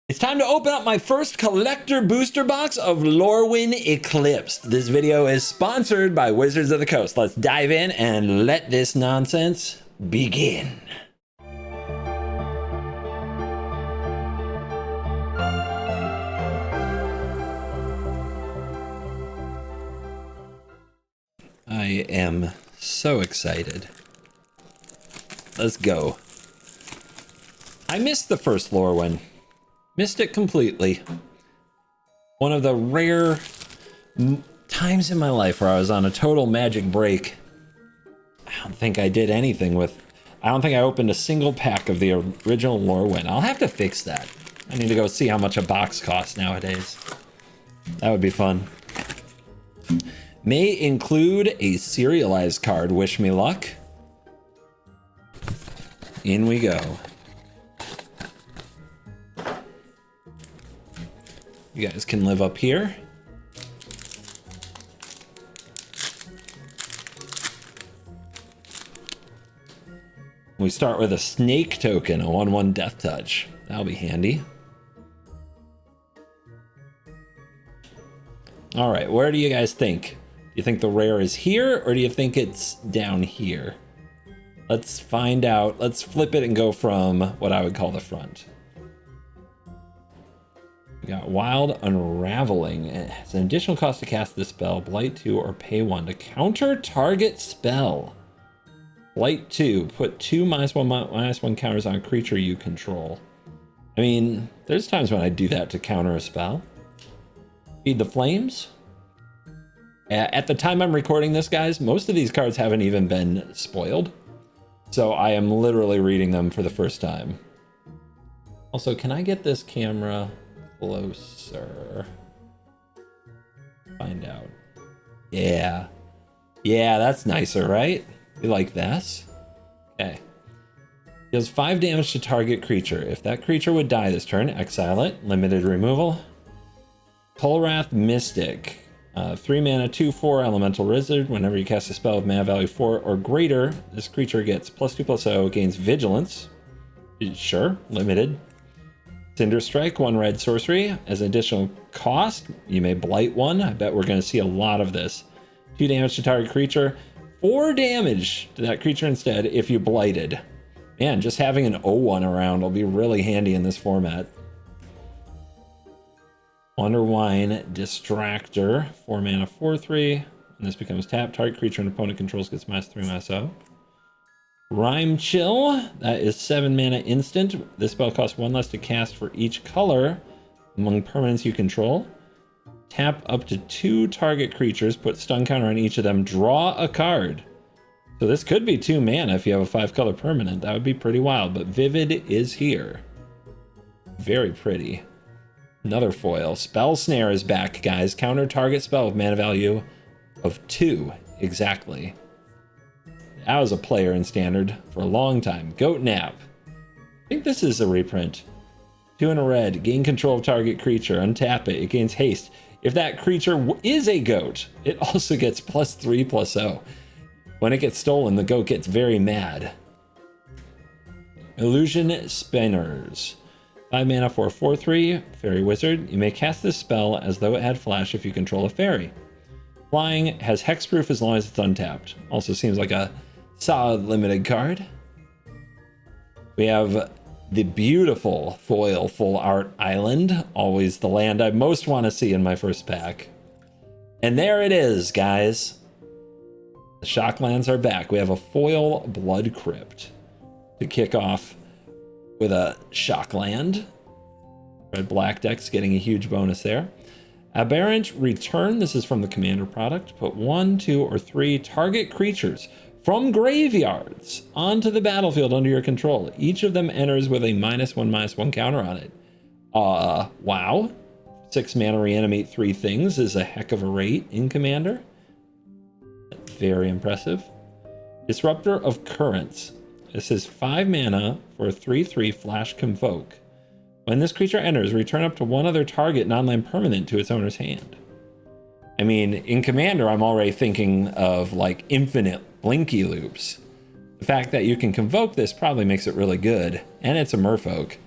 It's time to open up my first collector booster box of Lorwyn Eclipsed. This video is sponsored by Wizards of the Coast. Let's dive in and let this nonsense begin. I am so excited. Let's go. I missed the first Lorwyn. Missed it completely. One of the rare times in my life where I was on a total magic break. I don't think I did anything with... I don't think I opened a single pack of the original Lorwyn. I'll have to fix that. I need to go see how much a box costs nowadays. That would be fun. May include a serialized card. Wish me luck. In we go. You guys can live up here. We start with a snake token, a 1/1 death touch. That'll be handy. All right, where do you guys think? Do you think the rare is here, or do you think it's down here? Let's find out. Let's flip it and go from what I would call the front. We got Wild Unraveling. It's an additional cost to cast this spell. Blight 2 or pay 1 to counter target spell. Blight 2. Put 2 -1/-1 counters on a creature you control. I mean, there's times when I do that to counter a spell. Feed the Flames. At the time I'm recording this, guys, most of these cards haven't even been spoiled. So I am literally reading them for the first time. Also, can I get this camera closer? Find out. Yeah, that's nicer, right? You like this? Okay. Deals 5 damage to target creature. If that creature would die this turn, exile it. Limited removal. Kolrath Mystic. 3 mana, 2/4 elemental wizard. Whenever you cast a spell of mana value 4 or greater, this creature gets +2/+0, gains vigilance. Sure, limited. Cinder Strike, 1 red sorcery. As an additional cost, you may blight 1. I bet we're going to see a lot of this. 2 damage to target creature. 4 damage to that creature instead if you blighted. Man, just having an 0/1 around will be really handy in this format. Underwine Distractor, 4 mana, 4/3. And this becomes tap. Target creature and opponent controls gets -3/-0. Rime Chill, that is 7 mana instant. This spell costs 1 less to cast for each color among permanents you control. Tap up to 2 target creatures, put stun counter on each of them, draw a card. So this could be 2 mana if you have a 5-color permanent. That would be pretty wild, but Vivid is here. Very pretty. Another foil. Spell Snare is back, guys. Counter target spell with mana value of 2, exactly. I was a player in Standard for a long time. Goat Nap. I think this is a reprint. 2 in a red. Gain control of target creature. Untap it. It gains haste. If that creature is a goat, it also gets +3/+0. When it gets stolen, the goat gets very mad. Illusion Spinners. 5 mana for 4/3. Fairy Wizard. You may cast this spell as though it had flash if you control a fairy. Flying has hexproof as long as it's untapped. Also seems like a solid limited card. We have the beautiful foil full art island, always the land I most want to see in my first pack. And there it is, guys. The Shocklands are back. We have a foil Blood Crypt to kick off with a Shockland. Red black deck's getting a huge bonus there. Aberrant Return. This is from the Commander product. Put 1, 2, or 3 target creatures from graveyards onto the battlefield under your control. Each of them enters with a -1/-1 counter on it. Wow. 6 mana reanimate 3 things is a heck of a rate in Commander. Very impressive. Disruptor of Currents. This is 5 mana for a 3/3 flash convoke. When this creature enters, return up to 1 other target non-land permanent to its owner's hand. I mean, in Commander, I'm already thinking of like infinite Blinky loops. The fact that you can convoke this probably makes it really good, and it's a merfolk.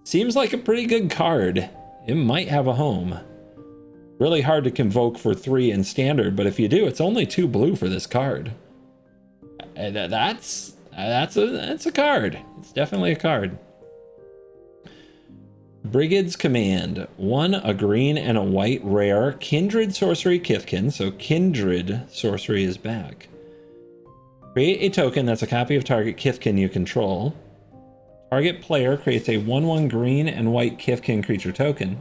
Seems like a pretty good card. It might have a home. Really hard to convoke for 3 in standard, but if you do, it's only 2 blue for this card. That's a card. It's definitely a card. Brigade's Command. 1, a green and a white rare Kindred Sorcery Kithkin. So Kindred Sorcery is back. Create a token that's a copy of target Kithkin you control. Target player creates a 1/1 green and white Kithkin creature token.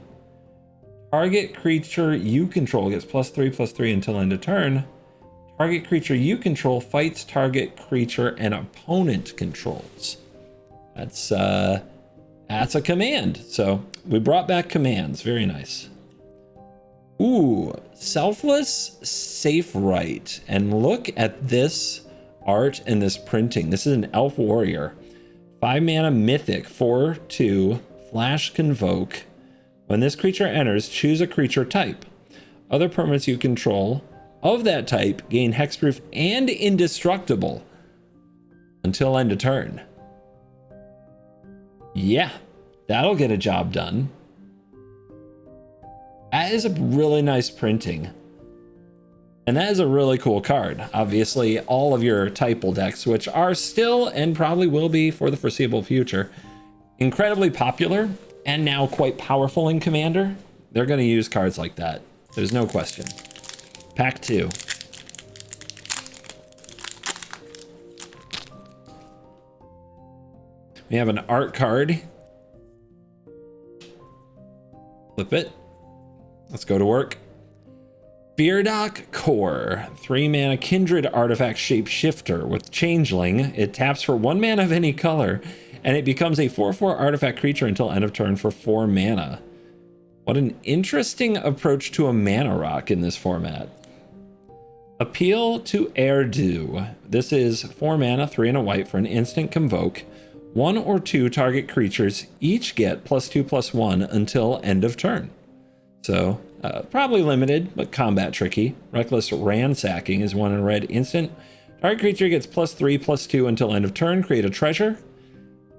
Target creature you control gets +3/+3 until end of turn. Target creature you control fights target creature an opponent controls. That's a command. So we brought back commands. Very nice. Ooh, Selfless Safe Right. And look at this art and this printing. This is an Elf Warrior. 5 mana Mythic, 4/2, Flash Convoke. When this creature enters, choose a creature type. Other permanents you control of that type gain hexproof and indestructible until end of turn. Yeah, that'll get a job done. That is a really nice printing. And that is a really cool card. Obviously, all of your Typal decks, which are still and probably will be for the foreseeable future, incredibly popular and now quite powerful in Commander, they're going to use cards like that. There's no question. Pack 2. We have an art card. Flip it. Let's go to work. Feardock Core, 3 mana Kindred Artifact Shapeshifter with Changeling. It taps for 1 mana of any color, and it becomes a 4/4 artifact creature until end of turn for 4 mana. What an interesting approach to a mana rock in this format. Appeal to Erdu. This is 4 mana, 3 and a white for an instant convoke. 1 or 2 target creatures each get +2/+1 until end of turn. So, probably limited, but combat tricky. Reckless Ransacking is 1 in a red instant. Target creature gets +3/+2 until end of turn. Create a treasure.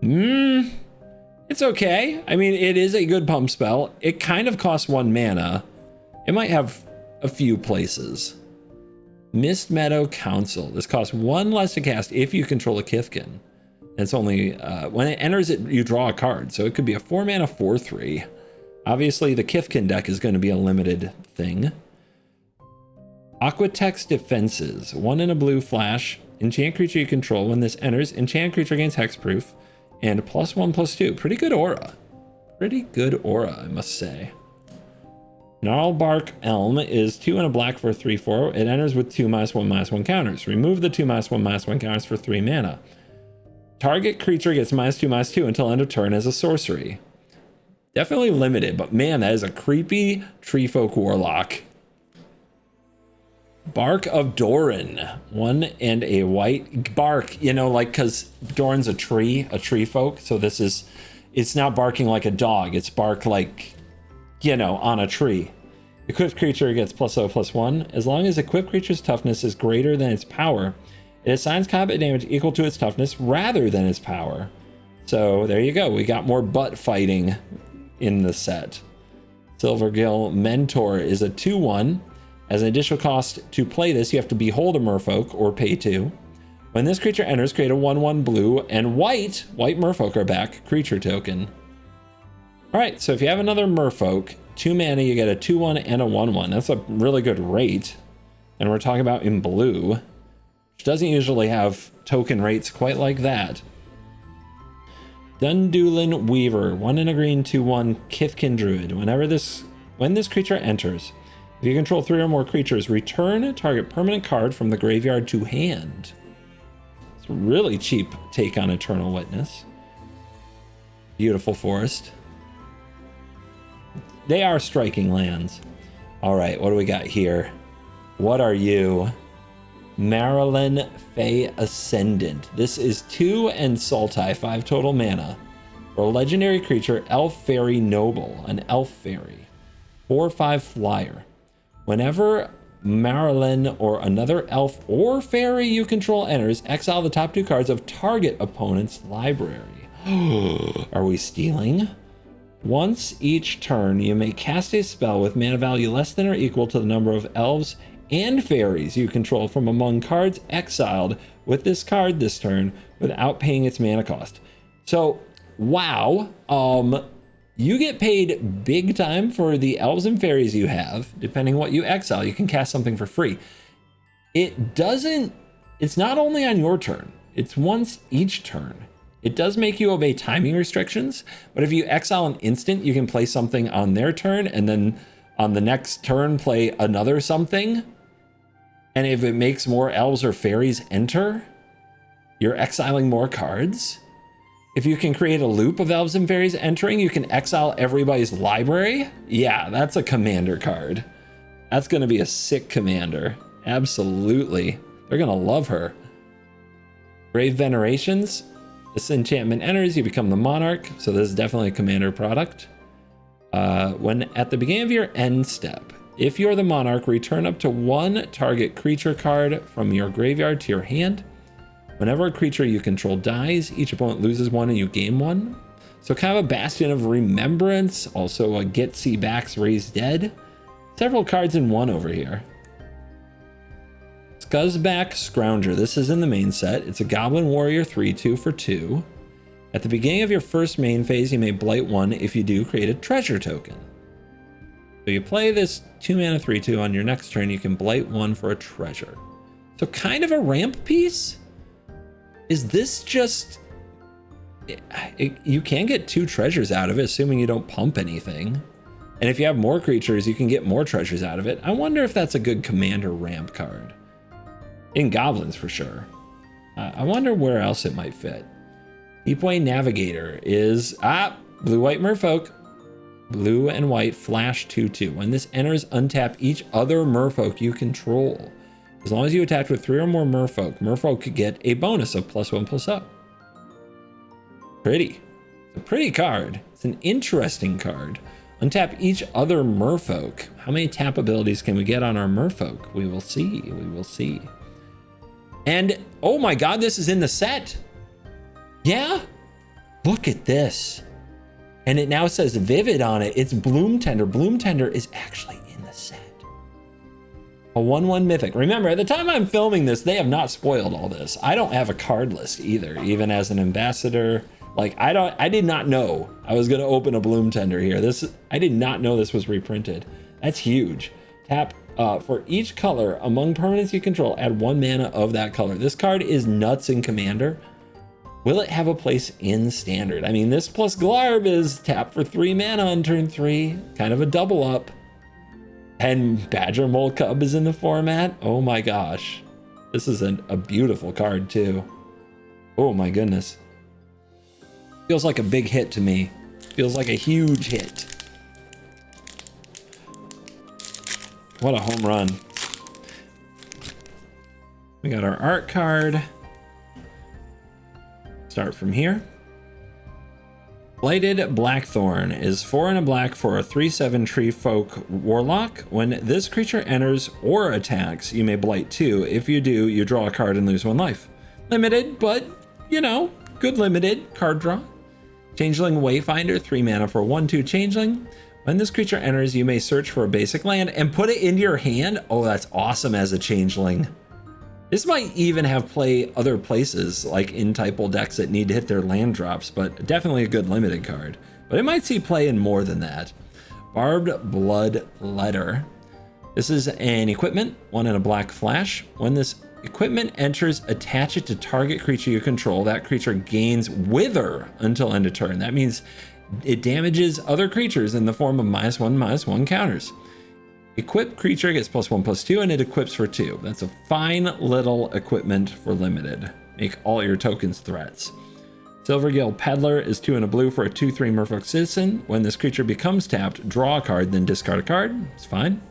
It's okay. I mean, it is a good pump spell. It kind of costs 1 mana. It might have a few places. Mist Meadow Council. This costs 1 less to cast if you control a Kithkin. It's only, when it enters it, you draw a card. So it could be a 4 mana 4/3. Obviously, the Kithkin deck is going to be a limited thing. Aquatex Defenses. 1 in a blue flash. Enchant creature you control. When this enters, enchant creature gains hexproof. And +1/+2. Pretty good aura. Pretty good aura, I must say. Gnarlbark Elm is 2 in a black for 3/4. It enters with 2 -1/-1 counters. Remove the 2 -1/-1 counters for 3 mana. Target creature gets -2/-2 until end of turn as a sorcery. Definitely limited, but man, that is a creepy Treefolk Warlock. Bark of Doran. 1 and a white. Bark, you know, like, because Doran's a tree folk. So this is, it's not barking like a dog. It's bark like, you know, on a tree. Equipped creature gets +0/+1. As long as equipped creature's toughness is greater than its power, it assigns combat damage equal to its toughness rather than its power. So there you go. We got more butt fighting in the set. Silvergill Mentor is a 2/1. As an additional cost to play this, you have to behold a merfolk or pay 2. When this creature enters, create a 1/1 blue and white merfolk are back, creature token. All right, so if you have another merfolk, 2 mana, you get a 2/1 and a 1/1. That's a really good rate. And we're talking about in blue, which doesn't usually have token rates quite like that. Dundulin Weaver, 1 in a green, 2/1 Kithkin Druid. When this creature enters, if you control 3 or more creatures, return a target permanent card from the graveyard to hand. It's a really cheap take on Eternal Witness. Beautiful forest. They are striking lands. All right, what do we got here? What are you? Marilyn Fey Ascendant. This is 2 and Sultai, 5 total mana. For a legendary creature, Elf Fairy Noble, an elf fairy. 4/5 flyer. Whenever Marilyn or another elf or fairy you control enters, exile the top 2 cards of target opponent's library. Are we stealing? Once each turn, you may cast a spell with mana value less than or equal to the number of elves and fairies you control from among cards exiled with this card this turn without paying its mana cost. So, wow. You get paid big time for the elves and fairies you have. Depending what you exile, you can cast something for free. It's not only on your turn, it's once each turn. It does make you obey timing restrictions, but if you exile an instant, you can play something on their turn and then on the next turn play another something. And if it makes more elves or fairies enter, you're exiling more cards. If you can create a loop of elves and fairies entering, you can exile everybody's library. Yeah, that's a commander card. That's going to be a sick commander. Absolutely. They're going to love her. Grave Venerations. This enchantment enters, you become the monarch. So this is definitely a commander product. When at the beginning of your end step, if you're the monarch, return up to one target creature card from your graveyard to your hand. Whenever a creature you control dies, each opponent loses one and you gain one. So kind of a bastion of remembrance. Also a Get-See Backs Raise Dead. Several cards in one over here. Scuzzback Scrounger. This is in the main set. It's a Goblin Warrior 3/2 for 2. At the beginning of your first main phase, you may blight one. If you do, create a treasure token. So you play this 2 mana 3/2 on your next turn, you can blight one for a treasure. So kind of a ramp piece? Is this just... you can get 2 treasures out of it, assuming you don't pump anything. And if you have more creatures, you can get more treasures out of it. I wonder if that's a good commander ramp card. In goblins for sure. I wonder where else it might fit. Deepway Navigator is blue-white merfolk. Blue and white flash 2/2. When this enters, untap each other merfolk you control. As long as you attack with 3 or more merfolk could get a bonus of +1/+0. Pretty. It's a pretty card. It's an interesting card. Untap each other merfolk. How many tap abilities can we get on our merfolk? We will see. We will see. And oh my god, this is in the set. Yeah, look at this. And it now says Vivid on it. It's Bloom Tender. Bloom Tender is actually in the set. A 1/1 mythic. Remember, at the time I'm filming this, they have not spoiled all this. I don't have a card list either, even as an ambassador. Like I did not know I was gonna open a Bloom Tender here. I did not know this was reprinted. That's huge. Tap for each color among permanents you control, add 1 mana of that color. This card is nuts in Commander. Will it have a place in Standard? I mean, this plus Glarb is tap for 3 mana on turn 3, kind of a double up. And Badger Mole Cub is in the format. Oh my gosh. This is a beautiful card too. Oh my goodness. Feels like a big hit to me. Feels like a huge hit. What a home run. We got our art card. Start from here. Blighted Blackthorn is 4 and a black for a 3/7 tree folk warlock. When this creature enters or attacks, you may blight 2. If you do, you draw a card and lose 1 life. Limited, but you know, good limited card draw. Changeling Wayfinder, 3 mana for a 1/2 changeling. When this creature enters, you may search for a basic land and put it into your hand. Oh, that's awesome as a changeling. This might even have play other places, like in typal decks that need to hit their land drops, but definitely a good limited card. But it might see play in more than that. Barbed Blood Letter. This is an equipment, 1 and a black flash. When this equipment enters, attach it to target creature you control. That creature gains Wither until end of turn. That means it damages other creatures in the form of -1/-1 counters. Equipped creature gets +1/+2 and it equips for 2. That's a fine little equipment for limited. Make all your tokens threats. Silvergill Peddler is 2 and a blue for a 2/3 merfolk citizen. When this creature becomes tapped, draw a card, then discard a card. It's fine.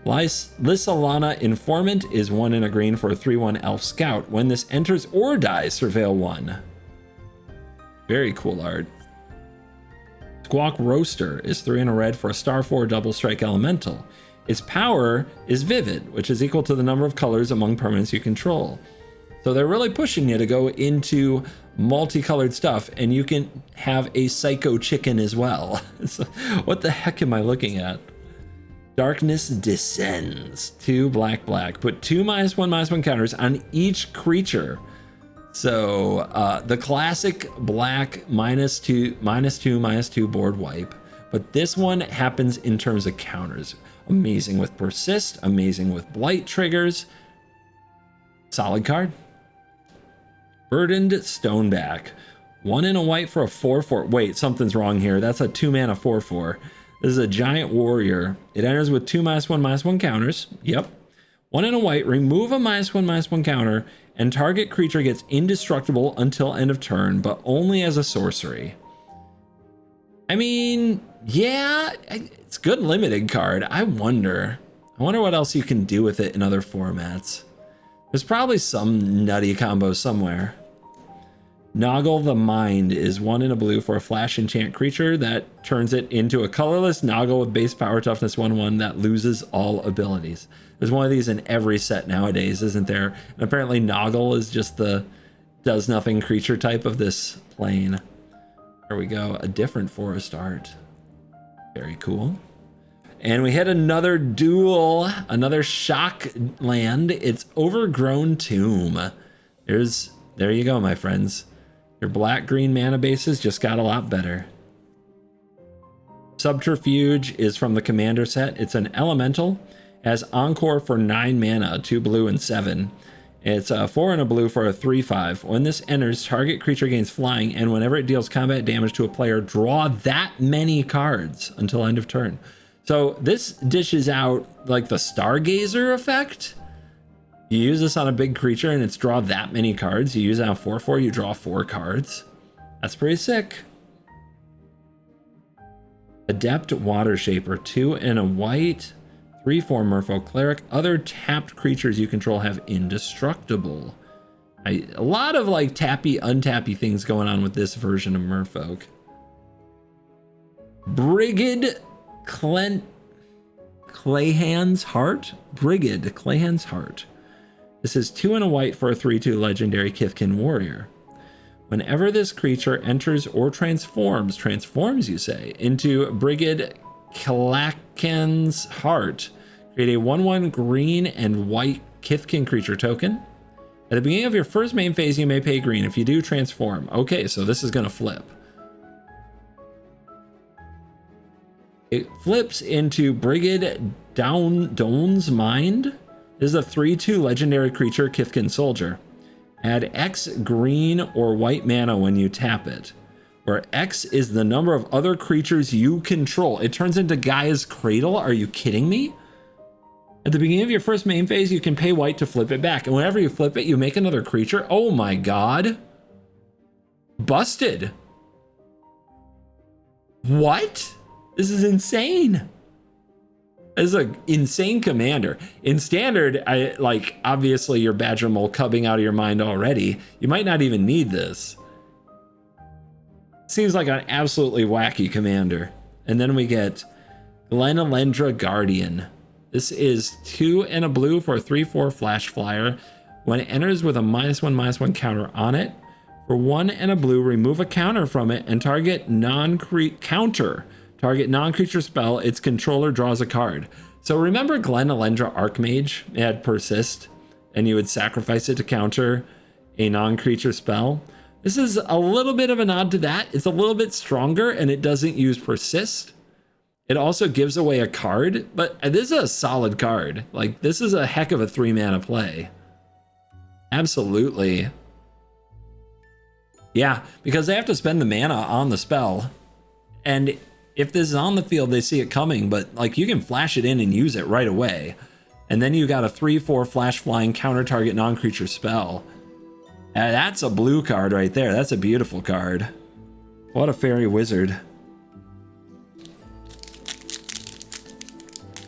Lysalana Informant is 1 and a green for a 3/1 elf scout. When this enters or dies, surveil 1. Very cool art. Squawk Roaster is 3 and a red for a star 4 double strike elemental. Its power is Vivid, which is equal to the number of colors among permanents you control. So they're really pushing you to go into multicolored stuff, and you can have a psycho chicken as well. So what the heck am I looking at? Darkness Descends. 2 black, black. Put 2 -1/-1 counters on each creature. So the classic black -2, -2 board wipe. But this one happens in terms of counters. Amazing with Persist, amazing with Blight triggers. Solid card. Burdened Stoneback. 1 and a white for a 4/4. Wait, something's wrong here. That's a 2 mana 4/4. This is a giant warrior. It enters with 2 -1/-1 counters. Yep. 1 and a white, remove a -1/-1 counter, and target creature gets indestructible until end of turn, but only as a sorcery. I mean, yeah, it's good limited card. I wonder what else you can do with it in other formats. There's probably some nutty combo somewhere. Noggle the Mind is 1 and a blue for a flash enchant creature that turns it into a colorless Noggle with base power toughness 1/1 that loses all abilities. There's one of these in every set nowadays, isn't there? And apparently Noggle is just the does nothing creature type of this plane. There we go, a different forest art. Very cool. And we hit another duel, another shock land. It's Overgrown Tomb. There you go, my friends. Your black-green mana bases just got a lot better. Subterfuge is from the Commander set. It's an elemental. It has Encore for 9 mana, 2 blue and 7. It's a 4 and a blue for a 3/5. When this enters, target creature gains flying, and whenever it deals combat damage to a player, draw that many cards until end of turn. So this dishes out like the Stargazer effect. You use this on a big creature and it's draw that many cards. You use it on 4/4, you draw 4 cards. That's pretty sick. Adept Water Shaper, 2 and a white, 3/4 Merfolk Cleric. Other tapped creatures you control have indestructible. A lot of like tappy, untappy things going on with this version of Merfolk. Brigid Clayhan's Heart? Brigid Clayhan's Heart. This is 2 and a white for a 3/2 legendary Kithkin warrior. Whenever this creature enters or transforms you say, into Brigid Clayhan's Heart, create a 1/1 green and white Kithkin creature token. At the beginning of your first main phase, you may pay green. If you do, transform. Okay, so this is going to flip. It flips into Brigid Dawn's Mind. This is a 3/2 legendary creature, Kithkin Soldier. Add X green or white mana when you tap it, where X is the number of other creatures you control. It turns into Gaia's Cradle. Are you kidding me? At the beginning of your first main phase, you can pay white to flip it back. And whenever you flip it, you make another creature. Oh my god. Busted. What? This is insane. This is an insane commander. In standard, obviously your Badger Mole cubbing out of your mind already. You might not even need this. Seems like an absolutely wacky commander. And then we get Glenalendra Guardian. This is 2 and a blue for a 3/4 flash flyer. When it enters with a -1/-1 counter on it, for 1 and a blue, remove a counter from it and target non-creature spell, its controller draws a card. So remember Glenalendra Archmage? It had Persist, and you would sacrifice it to counter a non-creature spell. This is a little bit of a nod to that. It's a little bit stronger, and it doesn't use Persist. It also gives away a card, but this is a solid card. Like, this is a heck of a 3-mana play. Absolutely. Yeah, because they have to spend the mana on the spell, and if this is on the field, they see it coming, but like you can flash it in and use it right away. And then you got a 3/4 flash flying counter target non-creature spell. That's a blue card right there. That's a beautiful card. What a fairy wizard.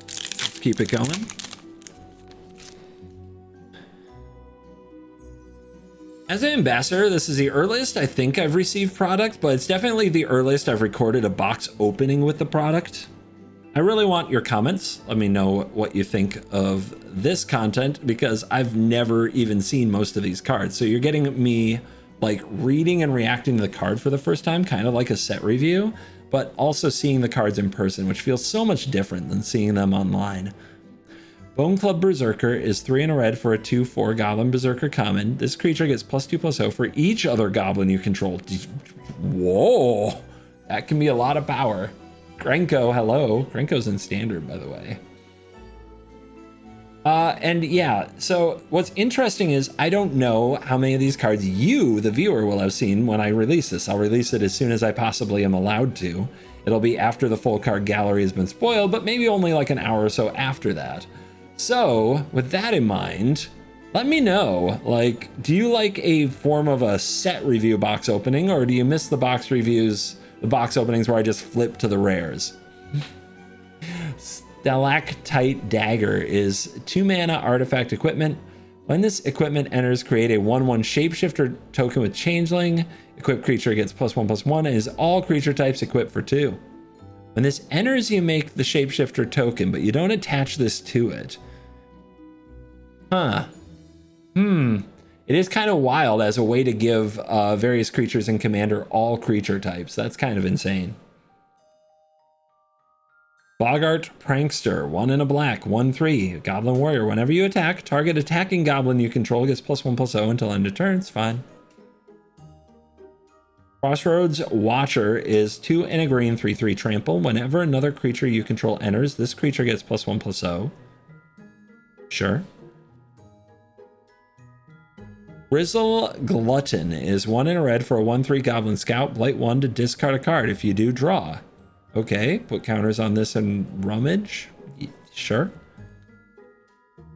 Let's keep it going. As an ambassador, this is the earliest I think I've received product, but it's definitely the earliest I've recorded a box opening with the product. I really want your comments. Let me know what you think of this content, because I've never even seen most of these cards. So you're getting me like reading and reacting to the card for the first time, kind of like a set review, but also seeing the cards in person, which feels so much different than seeing them online. Bone Club Berserker is 3 in a red for a 2/4 Goblin Berserker common. This creature gets +2/+0 for each other goblin you control. Whoa, that can be a lot of power. Grenko, hello. Grenko's in standard, by the way. And yeah, so what's interesting is I don't know how many of these cards you, the viewer, will have seen when I release this. I'll release it as soon as I possibly am allowed to. It'll be after the full card gallery has been spoiled, but maybe only like an hour or so after that. So with that in mind, let me know, like, do you like a form of a set review box opening, or do you miss the box reviews, the box openings where I just flip to the rares? Stalactite Dagger is 2 mana artifact equipment. When this equipment enters, create a 1/1 shapeshifter token with changeling. Equipped creature gets +1/+1 and is all creature types equipped for 2. When this enters, you make the shapeshifter token, but you don't attach this to it. It is kind of wild as a way to give various creatures in Commander all creature types. That's kind of insane. Boggart Prankster, 1 in a black, 1/3, Goblin Warrior. Whenever you attack, target attacking goblin you control gets +1/+0 until end of turn. It's fine. Crossroads Watcher is 2 in a green, 3/3 trample. Whenever another creature you control enters, this creature gets +1/+0. Sure. Grizzle Glutton is 1 in a red for a 1/3 Goblin Scout. Blight 1 to discard a card. If you do, draw. Okay, put counters on this and rummage. Sure.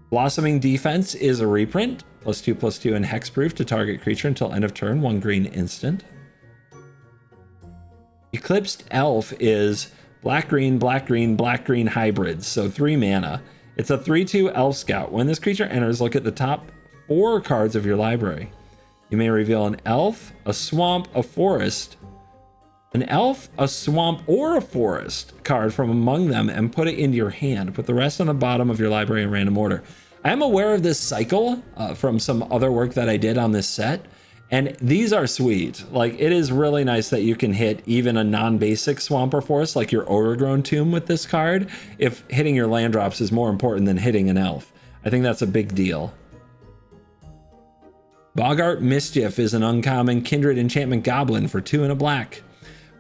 Blossoming Defense is a reprint. +2/+2 and hexproof to target creature until end of turn. 1 green instant. Eclipsed Elf is black green, black green, black green hybrids, so 3 mana. It's a 3/2 Elf Scout. When this creature enters, look at the top 4 cards of your library. You may reveal an elf, a swamp, a forest, an elf, a swamp, or a forest card from among them and put it into your hand. Put the rest on the bottom of your library in random order. I am aware of this cycle from some other work that I did on this set, and these are sweet. Like, it is really nice that you can hit even a non-basic swamp or forest like your Overgrown Tomb with this card if hitting your land drops is more important than hitting an elf. I think that's a big deal. Boggart Mischief is an uncommon Kindred Enchantment Goblin for 2 in a black.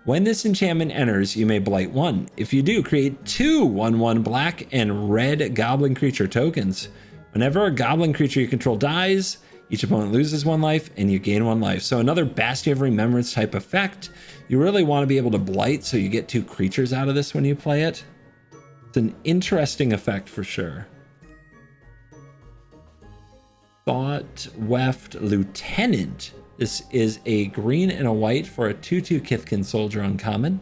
When this enchantment enters, you may blight 1. If you do, create 2 1/1 black and red goblin creature tokens. Whenever a goblin creature you control dies, each opponent loses 1 life and you gain 1 life. So another Bastion of Remembrance type effect. You really want to be able to blight so you get 2 creatures out of this when you play it. It's an interesting effect for sure. Thought Weft Lieutenant. This is a green and a white for a 2/2 Kithkin Soldier uncommon.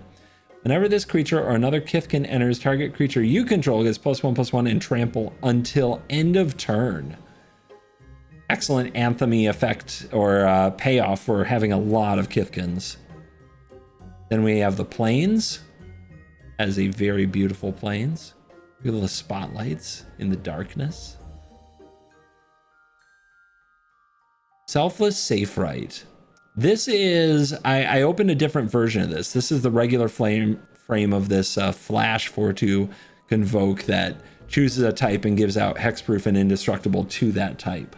Whenever this creature or another Kithkin enters, target creature you control gets +1/+1 and trample until end of turn. Excellent anthem-y effect or payoff for having a lot of Kithkins. Then we have the Plains as a very beautiful Plains. Look at the spotlights in the darkness. Selfless Safe Right. This is, I opened a different version of this. This is the regular frame of this flash 4/2 Convoke that chooses a type and gives out hexproof and indestructible to that type.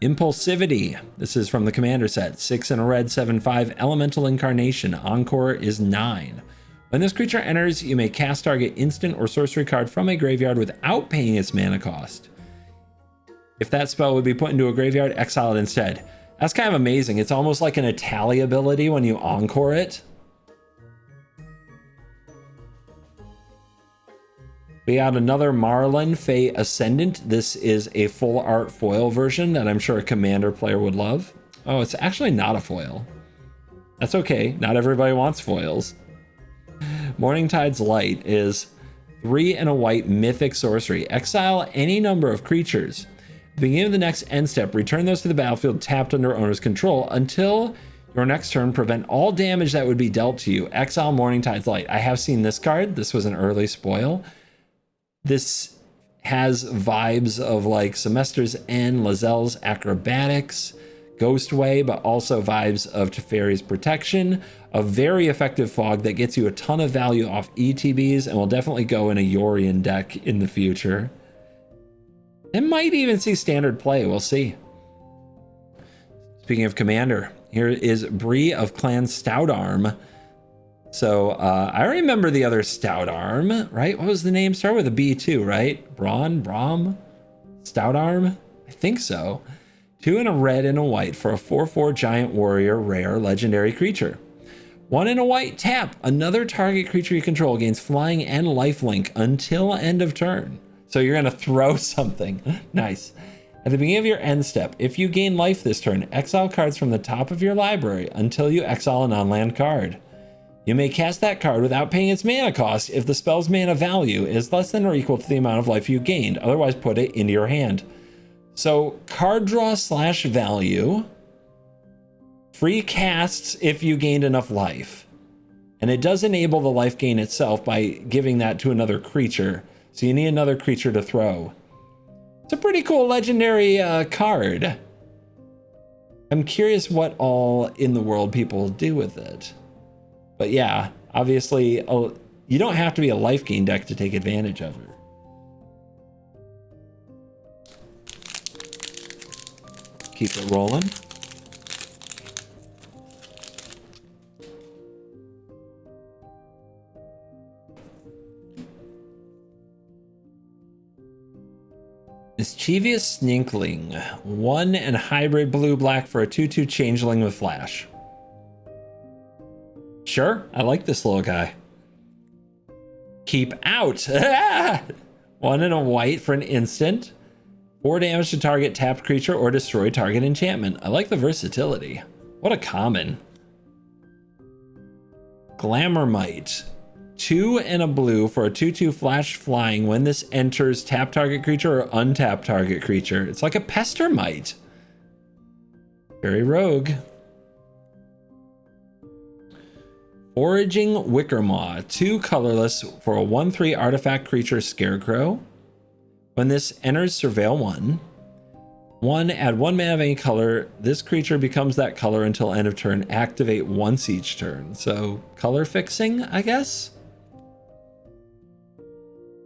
Impulsivity. This is from the Commander set. 6 in a red, 7/5 Elemental Incarnation. Encore is 9. When this creature enters, you may cast target instant or sorcery card from a graveyard without paying its mana cost. If that spell would be put into a graveyard, exile it instead. That's kind of amazing. It's almost like an Atali ability when you encore it. We have another Marlin Fey Ascendant. This is a full art foil version that I'm sure a Commander player would love. Oh, it's actually not a foil. That's okay. Not everybody wants foils. Morningtide's Light is 3 and a white mythic sorcery. Exile any number of creatures. At the beginning of the next end step, return those to the battlefield tapped under owner's control until Your next turn, prevent all damage that would be dealt to you. Exile Morning Tide's Light. I have seen this card. This was an early spoil. This has vibes of like Semester's End, Lazelle's Acrobatics, Ghostway, but also vibes of Teferi's Protection. A very effective fog that gets you a ton of value off ETBs and will definitely go in a Yorion deck in the future. It might even see standard play. We'll see. Speaking of Commander, here is Bree of Clan Stoutarm. So I remember the other Stoutarm, right? What was the name? Start with a B too, right? Braum? Stoutarm? I think so. 2 and a red and a white for a 4/4 giant warrior rare legendary creature. 1 and a white, tap. Another target creature you control gains flying and lifelink until end of turn. So you're gonna throw something. Nice. At the beginning of your end step, if you gain life this turn, exile cards from the top of your library until you exile a non-land card. You may cast that card without paying its mana cost if the spell's mana value is less than or equal to the amount of life you gained. Otherwise, put it into your hand. So card draw / value, free casts if you gained enough life. And it does enable the life gain itself by giving that to another creature. So you need another creature to throw. It's a pretty cool legendary card. I'm curious what all in the world people do with it. But yeah, obviously, you don't have to be a life gain deck to take advantage of her. Keep it rolling. Mischievous Sninkling. 1 and hybrid blue-black for a 2/2 changeling with flash. Sure, I like this little guy. Keep out. 1 and a white for an instant. 4 damage to target tapped creature or destroy target enchantment. I like the versatility. What a common. Glamourmite. 2 and a blue for a 2/2 flash flying. When this enters, tap target creature or untap target creature. It's like a Pestermite. Very rogue. Foraging Wickermaw. 2 colorless for a 1/3 artifact creature Scarecrow. When this enters, surveil 1. 1, add 1 mana of any color. This creature becomes that color until end of turn. Activate once each turn. So color fixing, I guess.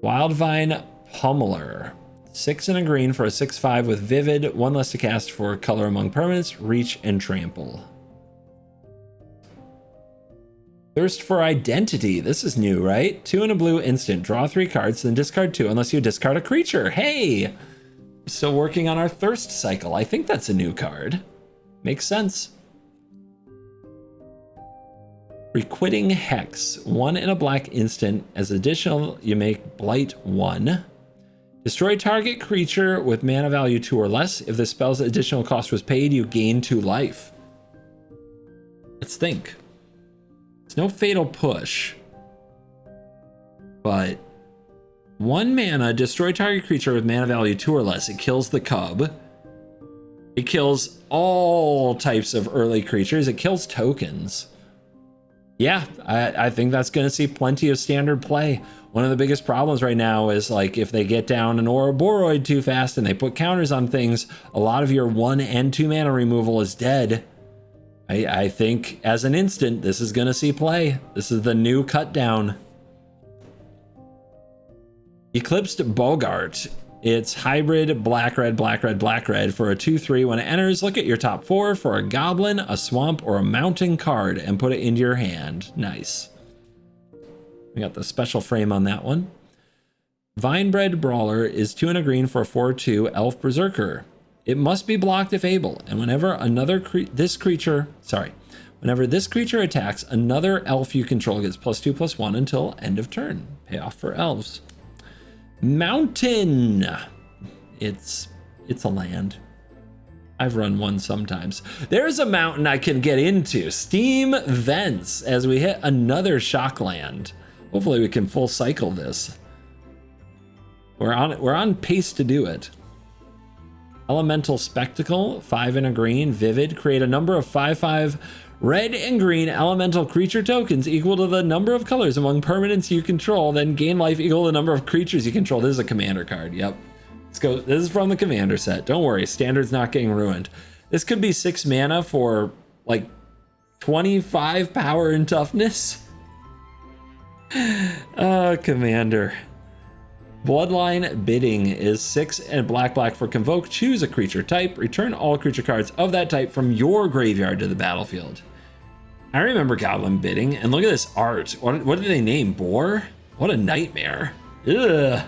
Wildvine Pummeler. 6 and a green for a 6/5 with Vivid. 1 less to cast for color among permanents, reach, and trample. Thirst for Identity. This is new, right? 2 and a blue instant. Draw 3 cards, then discard 2 unless you discard a creature. Hey! Still working on our Thirst cycle. I think that's a new card. Makes sense. Requiting Hex. 1 and a black instant. As additional, you make Blight 1. Destroy target creature with mana value 2 or less. If the spell's additional cost was paid, you gain 2 life. Let's think. It's no Fatal Push. But 1 mana, destroy target creature with mana value 2 or less. It kills the cub. It kills all types of early creatures. It kills tokens. Yeah, I think that's going to see plenty of standard play. One of the biggest problems right now is like if they get down an Ouroboros too fast and they put counters on things, a lot of your 1 and 2 mana removal is dead. I think as an instant, this is going to see play. This is the new cut down. Eclipsed Bogart. It's hybrid black red for a 2/3. When it enters, look at your top 4 for a goblin, a swamp, or a mountain card and put it into your hand. Nice. We got the special frame on that one. Vinebred Brawler is 2 and a green for a 4/2 elf berserker. It must be blocked if able, and whenever this creature attacks, another elf you control gets +2/+1 until end of turn. Payoff for elves. Mountain. It's a land. I've run one sometimes. There's a mountain I can get into. Steam Vents as we hit another shock land. Hopefully we can full cycle this. We're on pace to do it. Elemental Spectacle, 5 and a green, Vivid. Create a number of 5/5 Red and green elemental creature tokens equal to the number of colors among permanents you control, then gain life equal to the number of creatures you control. This is a commander card. Yep. Let's go. This is from the commander set. Don't worry, standard's not getting ruined. This could be 6 mana for like 25 power and toughness. Commander. Bloodline Bidding is 6 and black for convoke. Choose a creature type. Return all creature cards of that type from your graveyard to the battlefield. I remember Goblin Bidding, and look at this art. What did they name? Boar? What a nightmare. Ugh.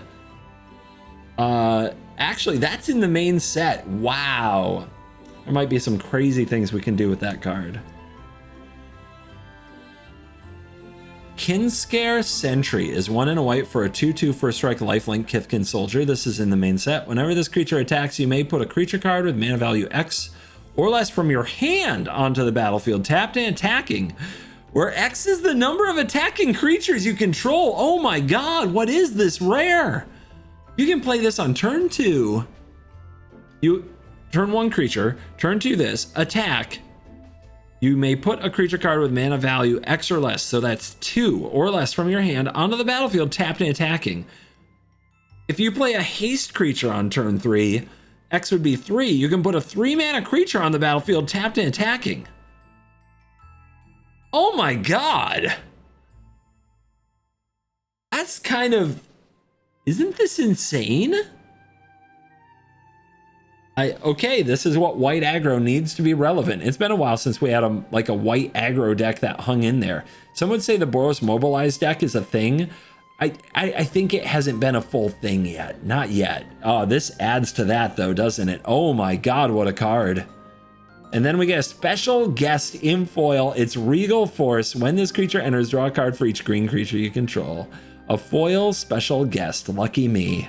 Actually, that's in the main set. Wow. There might be some crazy things we can do with that card. Kinscare Sentry is 1 and a white for a 2/2 first strike lifelink Kithkin Soldier. This is in the main set. Whenever this creature attacks, you may put a creature card with mana value X or less from your hand onto the battlefield, tapped and attacking, where X is the number of attacking creatures you control. Oh my god, what is this rare? You can play this on turn 2. You turn 1 creature, turn 2 this, attack. You may put a creature card with mana value X or less, so that's 2 or less from your hand, onto the battlefield, tapped and attacking. If you play a haste creature on turn 3, X would be 3. You can put a 3 mana creature on the battlefield, tapped and attacking. Oh my god! That's kind of... Isn't this insane? Okay, this is what white aggro needs to be relevant. It's been a while since we had a white aggro deck that hung in there. Some would say the Boros Mobilize deck is a thing. I think it hasn't been a full thing yet. Not yet. Oh, this adds to that though, doesn't it? Oh my god, what a card. And then we get a special guest in foil. It's Regal Force. When this creature enters, draw a card for each green creature you control. A foil special guest. Lucky me.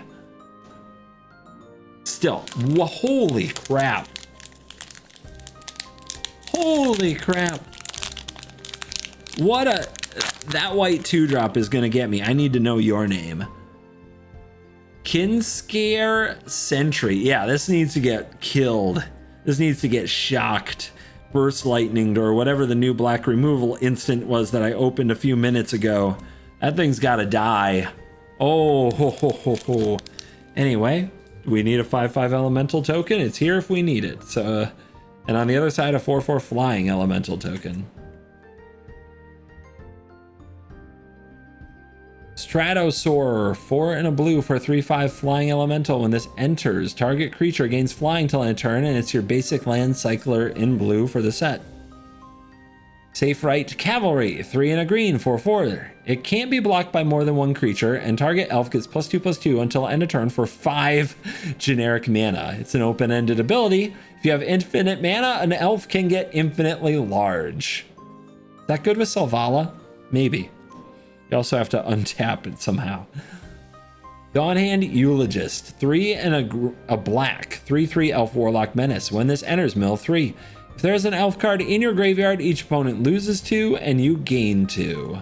Still, holy crap. Holy crap. What a... That white 2-drop is going to get me. I need to know your name. Kinscare Sentry. Yeah, this needs to get killed. This needs to get shocked. Burst lightninged, or whatever the new black removal instant was that I opened a few minutes ago. That thing's got to die. Oh, ho, ho, ho, ho. Anyway, we need a 5/5 elemental token. It's here if we need it. So, and on the other side, a 4/4 flying elemental token. Stratosaur, 4 and a blue for 3/5 flying elemental. When this enters, target creature gains flying till end of turn, and it's your basic land cycler in blue for the set. Safe Right Cavalry, 3 and a green, 4/4. It can't be blocked by more than 1 creature, and target elf gets +2/+2 until end of turn for 5 generic mana. It's an open-ended ability. If you have infinite mana, an elf can get infinitely large. Is that good with Selvala? Maybe. You also have to untap it somehow. Dawnhand Eulogist, 3 and a black, 3/3 elf warlock menace. When this enters, mill 3. If there's an elf card in your graveyard, each opponent loses 2 and you gain 2.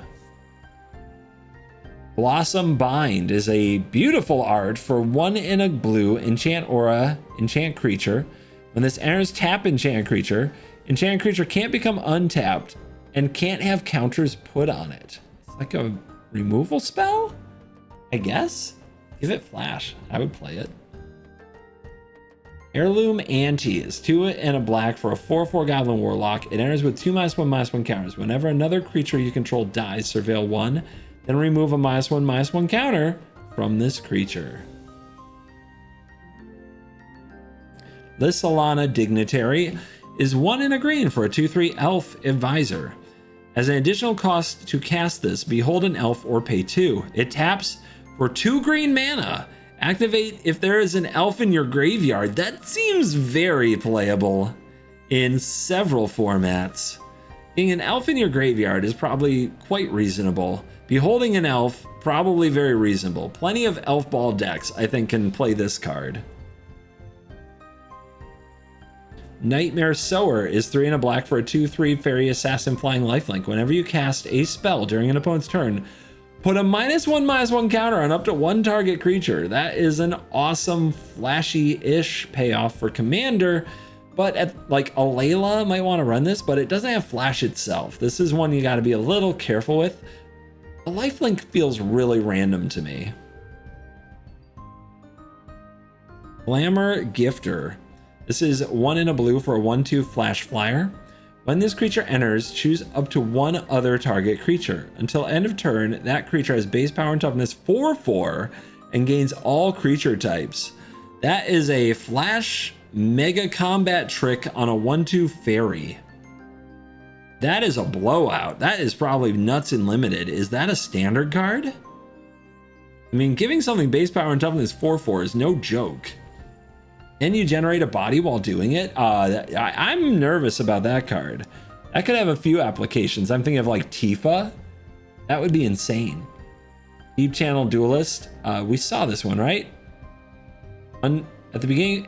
Blossom Bind is a beautiful art for 1 and a blue, enchant aura, enchant creature. When this enters, tap enchant creature. Enchant creature can't become untapped and can't have counters put on it. It's like a removal spell, I guess. Give it flash. I would play it. Heirloom Ante is 2 and a black for a 4/4 Goblin Warlock. It enters with 2 -1/1 counters. Whenever another creature you control dies, surveil 1, then remove a -1/1 counter from this creature. Lissalana Dignitary is 1 and a green for a 2/3 Elf Advisor. As an additional cost to cast this, behold an elf or pay 2. It taps for 2 green mana. Activate if there is an elf in your graveyard. That seems very playable in several formats. Being an elf in your graveyard is probably quite reasonable. Beholding an elf, probably very reasonable. Plenty of elf ball decks, I think, can play this card. Nightmare Sower is 3 and a black for a 2/3 Fairy Assassin Flying Lifelink. Whenever you cast a spell during an opponent's turn, put a -1/1 counter on up to 1 target creature. That is an awesome flashy-ish payoff for Commander, But like a Layla might want to run this, but it doesn't have flash itself. This is one you got to be a little careful with. The lifelink feels really random to me. Glamour Gifter. This is 1 in a blue for a 1/2 flash flyer. When this creature enters, choose up to one other target creature. Until end of turn, that creature has base power and toughness 4/4 and gains all creature types. That is a flash mega combat trick on a 1/2 fairy. That is a blowout. That is probably nuts and limited. Is that a standard card? I mean, giving something base power and toughness 4/4 is no joke. Can you generate a body while doing it? I'm nervous about that card. That could have a few applications. I'm thinking of like Tifa. That would be insane. Deep Channel Duelist. We saw this one, right? At the beginning,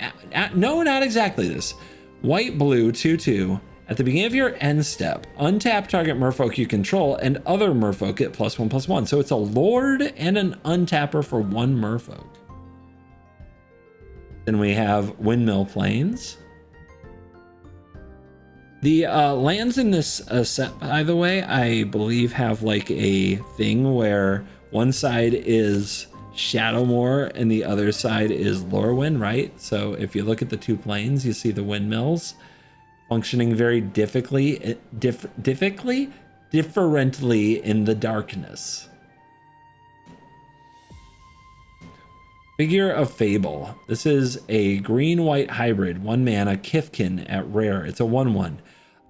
no, not exactly this. White, blue, 2/2. At the beginning of your end step, untap target merfolk you control and other merfolk get +1/+1. So it's a lord and an untapper for one merfolk. Then we have Windmill Plains. The lands in this set, by the way, I believe have like a thing where one side is Shadowmoor and the other side is Lorwyn, right? So if you look at the two planes, you see the windmills functioning very differently in the darkness. Figure of Fable. This is a green-white hybrid, 1 mana Kithkin at rare. It's a 1/1.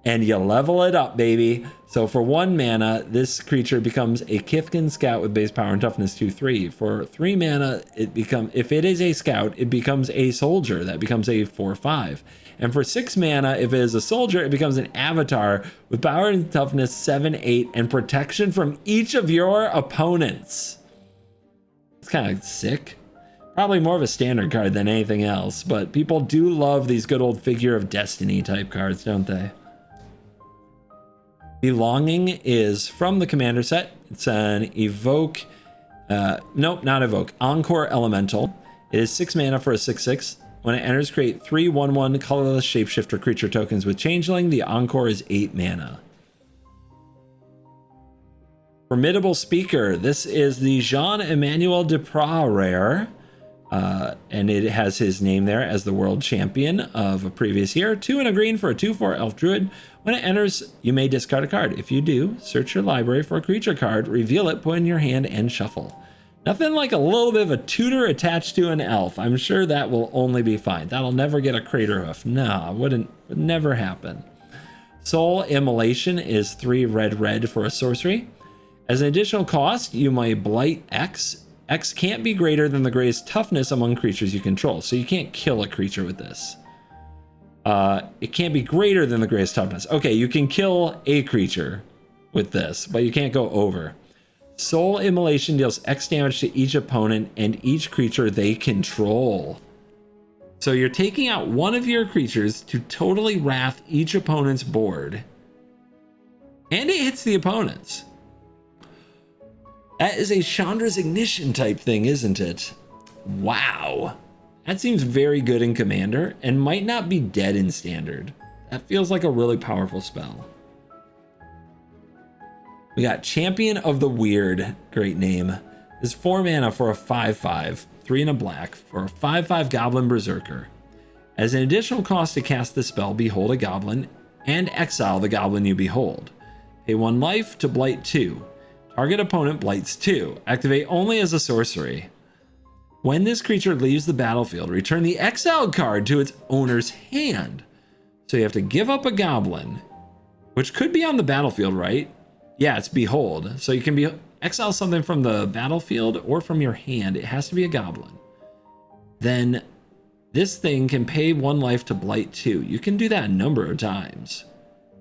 And you level it up, baby. So for 1 mana, this creature becomes a Kithkin scout with base power and toughness 2/3. For 3 mana, if it is a scout, it becomes a soldier. That becomes a 4/5. And for 6 mana, if it is a soldier, it becomes an avatar with power and toughness 7/8 and protection from each of your opponents. It's kind of sick. Probably more of a standard card than anything else, but people do love these good old Figure of Destiny type cards, don't they? Belonging is from the commander set. It's an evoke, nope, not evoke, Encore Elemental. It is 6 mana for a 6/6. When it enters, create 3 1/1 colorless shapeshifter creature tokens with Changeling. The Encore is 8 mana. Formidable Speaker. This is the Jean-Emmanuel Duprat rare. And it has his name there as the world champion of a previous year. 2 and a green for a 2/4 elf druid. When it enters, you may discard a card. If you do, search your library for a creature card, reveal it, put it in your hand, and shuffle. Nothing like a little bit of a tutor attached to an elf. I'm sure that will only be fine. That'll never get a crater hoof. Nah, would never happen. Soul Immolation is 3 red for a sorcery. As an additional cost, you may blight X. X can't be greater than the greatest toughness among creatures you control, so you can't kill a creature with this. It can't be greater than the greatest toughness. Okay, you can kill a creature with this, but you can't go over. Soul Immolation deals X damage to each opponent and each creature they control. So you're taking out one of your creatures to totally wrath each opponent's board. And it hits the opponents. That is a Chandra's Ignition type thing, isn't it? Wow. That seems very good in Commander and might not be dead in Standard. That feels like a really powerful spell. We got Champion of the Weird. Great name. This is 4 mana for a 5/5, 3 and a black for a 5/5 Goblin Berserker. As an additional cost to cast the spell, behold a goblin and exile the goblin you behold. Pay 1 life to blight 2. Target opponent blights 2. Activate only as a sorcery. When this creature leaves the battlefield, return the exiled card to its owner's hand. So you have to give up a goblin, which could be on the battlefield, right? Yeah, it's behold. So you can exile something from the battlefield or from your hand. It has to be a goblin. Then this thing can pay 1 life to blight 2. You can do that a number of times.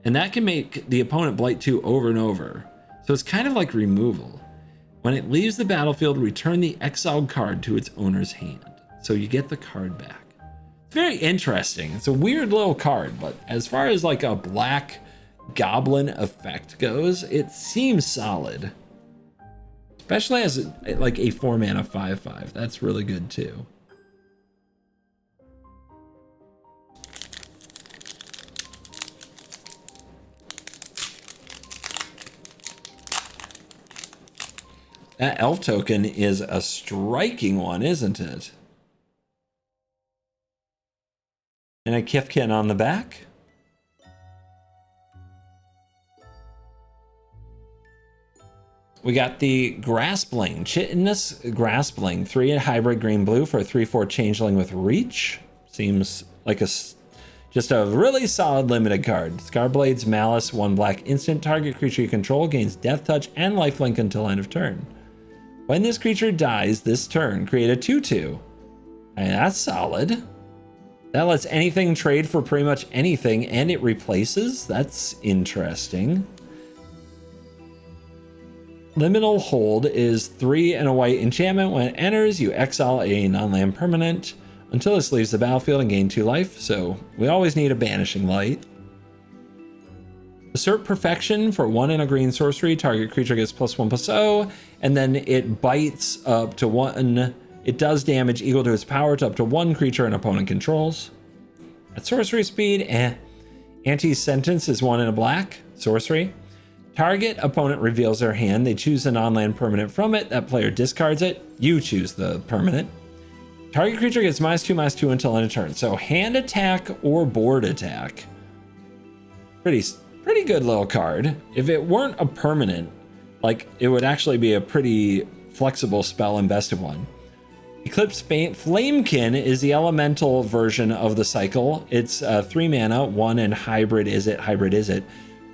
And that can make the opponent blight 2 over and over. So it's kind of like removal. When it leaves the battlefield, return the exiled card to its owner's hand. So you get the card back. It's very interesting. It's a weird little card, but as far as like a black goblin effect goes, it seems solid. Especially as like a 4 mana 5/5. That's really good too. That elf token is a striking one, isn't it? And a Kifkin on the back. We got the Graspling, Chitinous Graspling, 3 hybrid green blue for a 3/4 changeling with reach. Seems like just a really solid limited card. Scarblade's Malice, 1 black instant. Target creature you control gains Death Touch and Lifelink until end of turn. When this creature dies this turn, create a 2/2. And that's solid. That lets anything trade for pretty much anything, and it replaces. That's interesting. Liminal Hold is 3 and a white enchantment. When it enters, you exile a non-land permanent until this leaves the battlefield and gain 2 life. So we always need a Banishing Light. Assert Perfection for 1 and a green sorcery. Target creature gets +1/+0, and then it bites up to 1. It does damage equal to its power to up to 1 creature an opponent controls. At sorcery speed, Anti-Sentence is 1 and a black sorcery. Target opponent reveals their hand. They choose a non-land permanent from it. That player discards it. You choose the permanent. Target creature gets -2/2 until end of turn. So hand attack or board attack. Pretty good little card. If it weren't a permanent, like, it would actually be a pretty flexible spell in best of 1. Eclipsed Flamekin is the elemental version of the cycle. It's 3 mana, 1 and hybrid is it.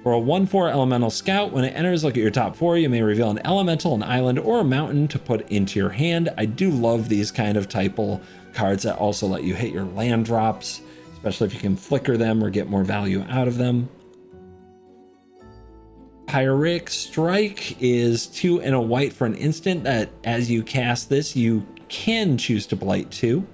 For a 1/4 elemental scout, when it enters, look at your top 4. You may reveal an elemental, an island, or a mountain to put into your hand. I do love these kind of typal cards that also let you hit your land drops, especially if you can flicker them or get more value out of them. Pyric Strike is 2 and a white for an instant that as you cast this, you can choose to blight 2.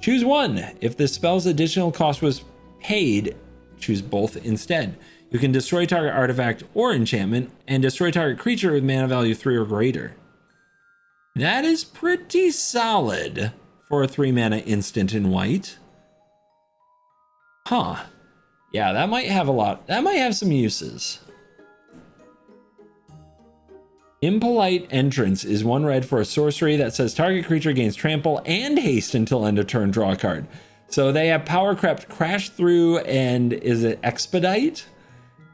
Choose 1. If the spell's additional cost was paid, choose both instead. You can destroy target artifact or enchantment and destroy target creature with mana value 3 or greater. That is pretty solid for a 3 mana instant in white. Huh. Yeah, that might have a lot. That might have some uses. Impolite Entrance is 1 red for a sorcery that says target creature gains trample and haste until end of turn, draw a card. So they have power crept, crash through, and is it expedite?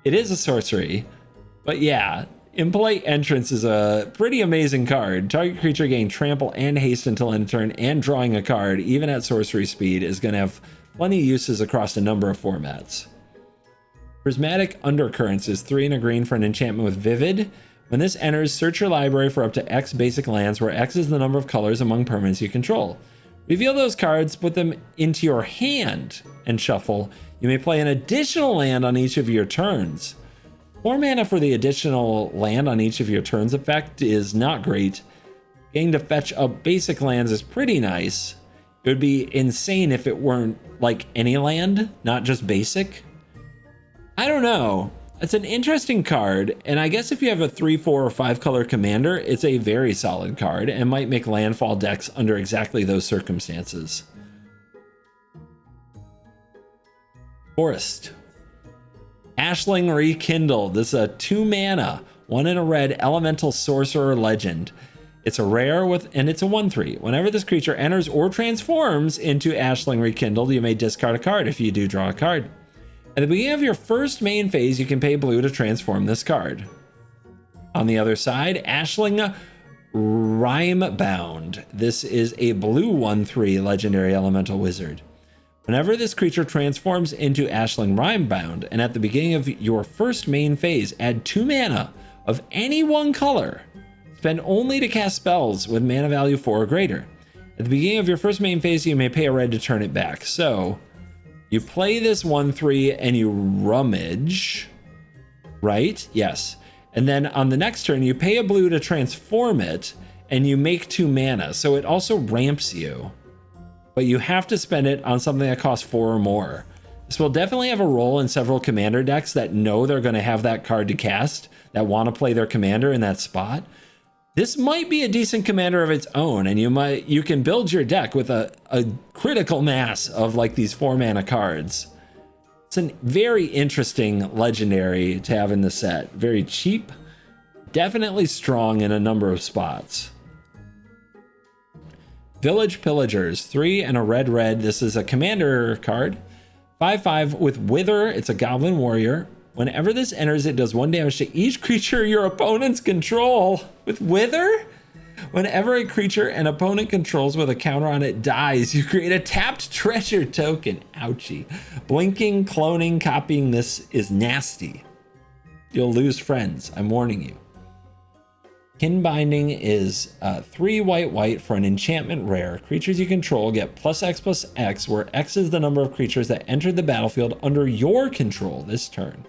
It is a sorcery, but yeah, Impolite Entrance is a pretty amazing card. Target creature gains trample and haste until end of turn, and drawing a card, even at sorcery speed, is going to have plenty of uses across a number of formats. Prismatic Undercurrents is 3 and a green for an enchantment with Vivid. When this enters, search your library for up to X basic lands, where X is the number of colors among permanents you control. Reveal those cards, put them into your hand, and shuffle. You may play an additional land on each of your turns. 4 mana for the additional land on each of your turns effect is not great. Getting to fetch up basic lands is pretty nice. It would be insane if it weren't like any land, not just basic. I don't know. It's an interesting card, and I guess if you have a 3, 4, or 5 color commander, it's a very solid card and might make landfall decks under exactly those circumstances. Forest. Ashling Rekindle. This is a 2 mana, 1 and a red elemental sorcerer legend. It's a rare and it's a 1/3. Whenever this creature enters or transforms into Ashling Rekindled, you may discard a card. If you do, draw a card. At the beginning of your first main phase, you can pay blue to transform this card. On the other side, Ashling Rhymebound. This is a blue 1/3 legendary elemental wizard. Whenever this creature transforms into Ashling Rhymebound, and at the beginning of your first main phase, add 2 mana of any 1 color. Spend only to cast spells with mana value 4 or greater. At the beginning of your first main phase, you may pay a red to turn it back. So you play this 1/3 and you rummage, right? Yes. And then on the next turn, you pay a blue to transform it and you make 2 mana. So it also ramps you, but you have to spend it on something that costs 4 or more. This will definitely have a role in several commander decks that know they're going to have that card to cast, that want to play their commander in that spot. This might be a decent commander of its own, and you can build your deck with a critical mass of like these 4 mana cards. It's a very interesting legendary to have in the set. Very cheap, definitely strong in a number of spots. Village Pillagers, 3 and a red. This is a commander card. 5/5 with Wither. It's a goblin warrior. Whenever this enters, it does 1 damage to each creature your opponents control. With Wither? Whenever a creature an opponent controls with a counter on it dies, you create a tapped treasure token. Ouchie. Blinking, cloning, copying this is nasty. You'll lose friends. I'm warning you. Kin Binding is 3 white for an enchantment rare. Creatures you control get +X/+X, where X is the number of creatures that entered the battlefield under your control this turn.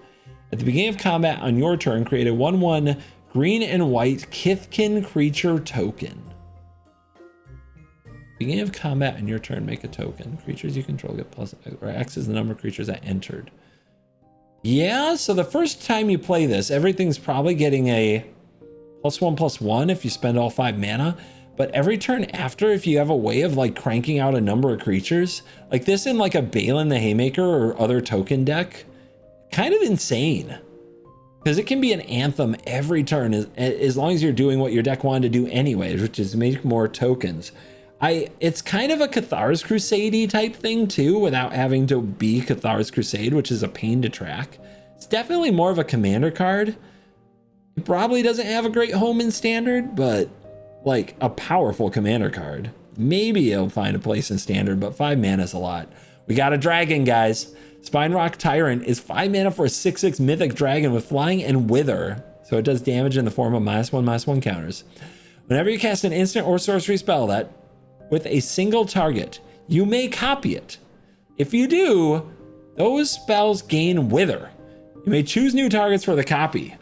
At the beginning of combat on your turn, create a 1/1 green and white Kithkin creature token. Beginning of combat on your turn, make a token. Creatures you control get +X, where X is the number of creatures that entered. Yeah, so the first time you play this, everything's probably getting a +1/+1 if you spend all 5 mana, but every turn after, if you have a way of like cranking out a number of creatures, like this in like a Balin the Haymaker or other token deck, kind of insane. Because it can be an anthem every turn as long as you're doing what your deck wanted to do anyways, which is make more tokens. It's kind of a Cathar's Crusade type thing too, without having to be Cathar's Crusade, which is a pain to track. It's definitely more of a commander card. It probably doesn't have a great home in standard, but like a powerful commander card. Maybe it'll find a place in standard, but 5 mana is a lot. We got a dragon, guys. Spinerock Tyrant is 5 mana for a 6/6 mythic dragon with flying and wither. So it does damage in the form of -1/-1 counters. Whenever you cast an instant or sorcery spell that with a single target, you may copy it. If you do, those spells gain wither. You may choose new targets for the copy.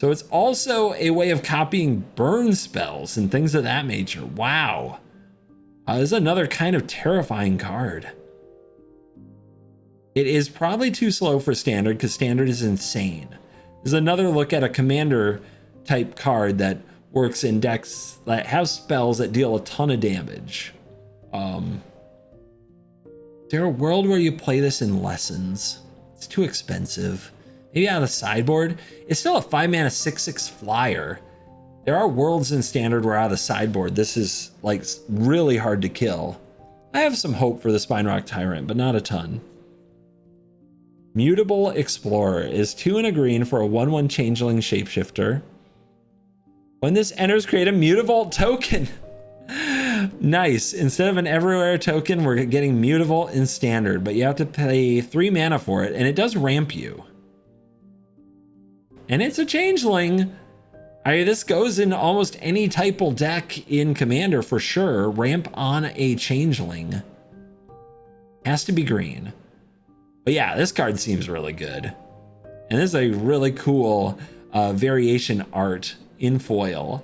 So it's also a way of copying burn spells and things of that nature. Wow. This is another kind of terrifying card. It is probably too slow for standard because standard is insane. There's another look at a commander type card that works in decks that have spells that deal a ton of damage. Is there a world where you play this in Lessons? It's too expensive. Maybe on the sideboard. It's still a 5 mana 6/6 flyer. There are worlds in standard where out of the sideboard this is like really hard to kill. I have some hope for the Spinerock Tyrant, but not a ton. Mutable Explorer is 2 and a green for a 1/1 changeling shapeshifter. When this enters, create a Mutavault token. Nice. Instead of an everywhere token, we're getting Mutavault in standard, but you have to pay 3 mana for it, and it does ramp you. And it's a changeling. This goes in almost any typal deck in Commander for sure. Ramp on a changeling. Has to be green. But yeah, this card seems really good. And this is a really cool variation art in foil.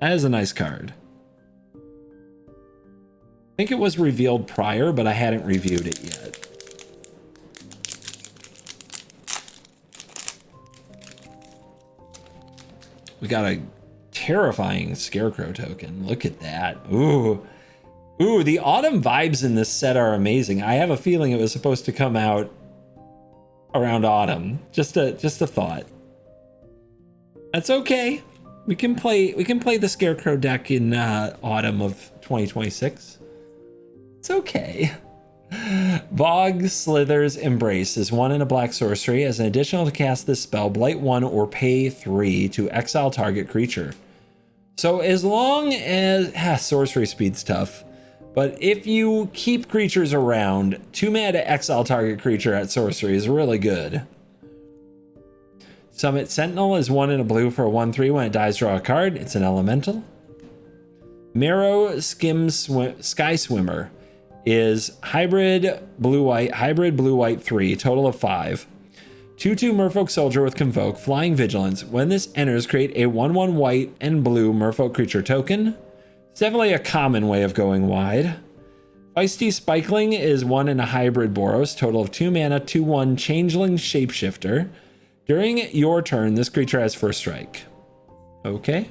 That is a nice card. I think it was revealed prior, but I hadn't reviewed it yet. We got a terrifying Scarecrow token. Look at that. Ooh. Ooh, the autumn vibes in this set are amazing. I have a feeling it was supposed to come out around autumn. Just a thought. That's okay. We can play the Scarecrow deck in autumn of 2026. It's okay. Bog Slither's Embrace is 1 and a black sorcery. As an additional to cast this spell, blight 1 or pay 3 to exile target creature. So as long as sorcery speed's tough, but if you keep creatures around, 2 mana to exile target creature at sorcery is really good. Summit Sentinel is 1 and a blue for a 1/3. When it dies, draw a card. It's an elemental. Marrow Sky Swimmer is hybrid blue-white 3, total of 5. 2/2 Merfolk Soldier with Convoke, Flying Vigilance. When this enters, create a 1/1 white and blue Merfolk creature token. It's definitely a common way of going wide. Feisty Spikeling is 1 and a hybrid Boros, total of 2 mana, 2/1 Changeling Shapeshifter. During your turn, this creature has first strike. Okay.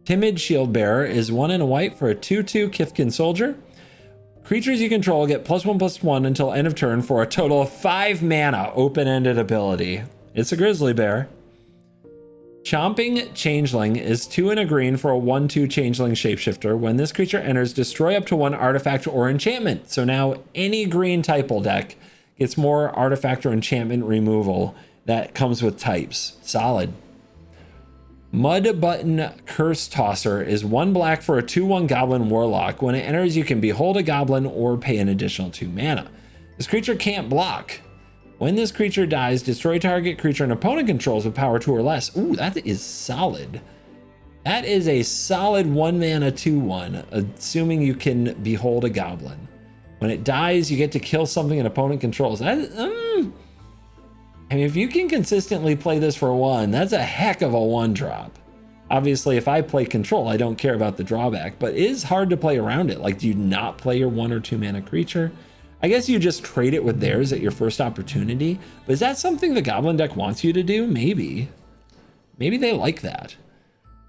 Timid Shieldbearer is 1 and a white for a 2/2 Kithkin Soldier. Creatures you control get +1/+1 until end of turn for a total of 5 mana, open-ended ability. It's a grizzly bear. Chomping Changeling is 2 and a green for a 1/2 Changeling Shapeshifter. When this creature enters, destroy up to 1 artifact or enchantment. So now any green typal deck gets more artifact or enchantment removal that comes with types. Solid. Mud Button Curse Tosser is 1 black for a 2/1 Goblin Warlock. When it enters, you can behold a goblin or pay an additional 2 mana. This creature can't block. When this creature dies, destroy target creature an opponent controls with power 2 or less. Ooh, that is solid. That is a solid 1 mana 2/1, assuming you can behold a goblin. When it dies, you get to kill something an opponent controls. I mean, if you can consistently play this for 1, that's a heck of a 1-drop. Obviously, if I play control, I don't care about the drawback, but it is hard to play around it. Like, do you not play your 1 or 2 mana creature? I guess you just trade it with theirs at your first opportunity. But is that something the Goblin deck wants you to do? Maybe. Maybe they like that.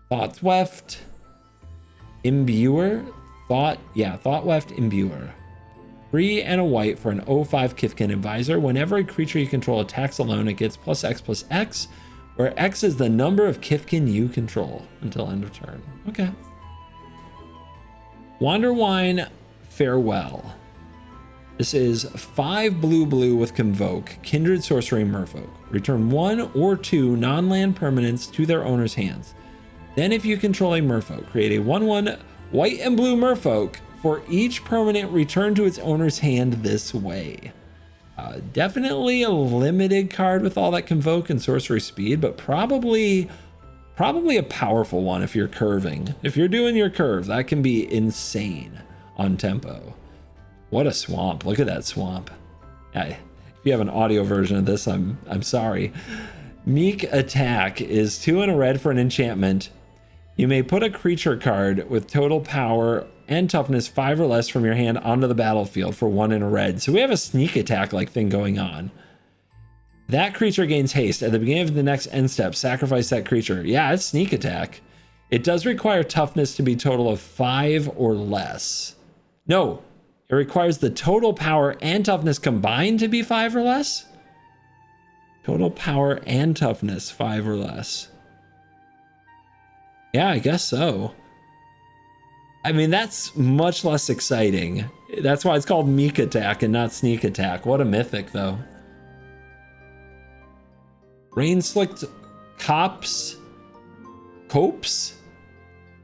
Thoughtweft Imbuer? Thoughtweft Imbuer. 3 and a white for an 0/5 Kithkin Advisor. Whenever a creature you control attacks alone, it gets +X/+X, where X is the number of Kithkin you control until end of turn. Okay. Wanderwine Farewell. This is 5 blue with Convoke, Kindred Sorcery Merfolk. Return 1 or 2 non-land permanents to their owner's hands. Then if you control a Merfolk, create a 1/1 white and blue Merfolk for each permanent returned to its owner's hand this way. Definitely a limited card with all that Convoke and Sorcery Speed, but probably a powerful one if you're curving. If you're doing your curve, that can be insane on tempo. What a swamp. Look at that swamp. If you have an audio version of this, I'm sorry. Meek Attack is 2 and a red for an enchantment. You may put a creature card with total power and toughness 5 or less from your hand onto the battlefield for 1 and a red. So we have a sneak attack like thing going on. That creature gains haste. At the beginning of the next end step, sacrifice that creature. Yeah, it's sneak attack. It does require toughness to be total of 5 or less. No. It requires the total power and toughness combined to be 5 or less? Total power and toughness 5 or less. Yeah, I guess so. I mean, that's much less exciting. That's why it's called Meek Attack and not Sneak Attack. What a mythic, though. Rain-Slicked Copse?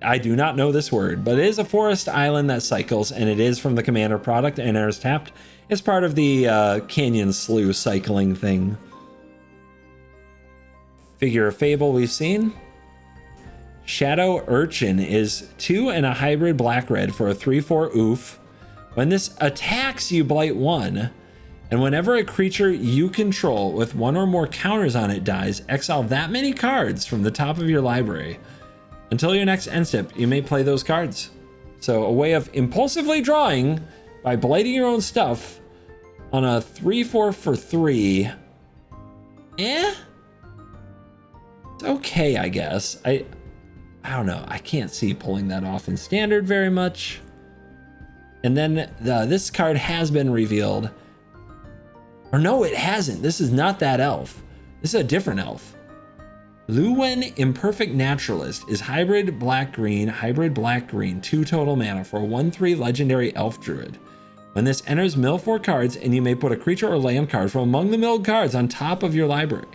I do not know this word, but it is a forest island that cycles, and it is from the Commander product and enters tapped. It's part of the Canyon Slough cycling thing. Figure of Fable we've seen. Shadow Urchin is 2 and a hybrid black-red for a 3/4 oof. When this attacks, you blight 1. And whenever a creature you control with 1 or more counters on it dies, exile that many cards from the top of your library. Until your next end step, you may play those cards. So a way of impulsively drawing by blighting your own stuff on a 3/4 for 3. It's okay, I guess. I don't know. I can't see pulling that off in standard very much. And then this card has been revealed. Or no, it hasn't. This is not that elf. This is a different elf. Lorwyn Imperfect Naturalist is hybrid black-green, 2 total mana for a 1/3 legendary elf druid. When this enters, mill 4 cards, and you may put a creature or land card from among the milled cards on top of your library.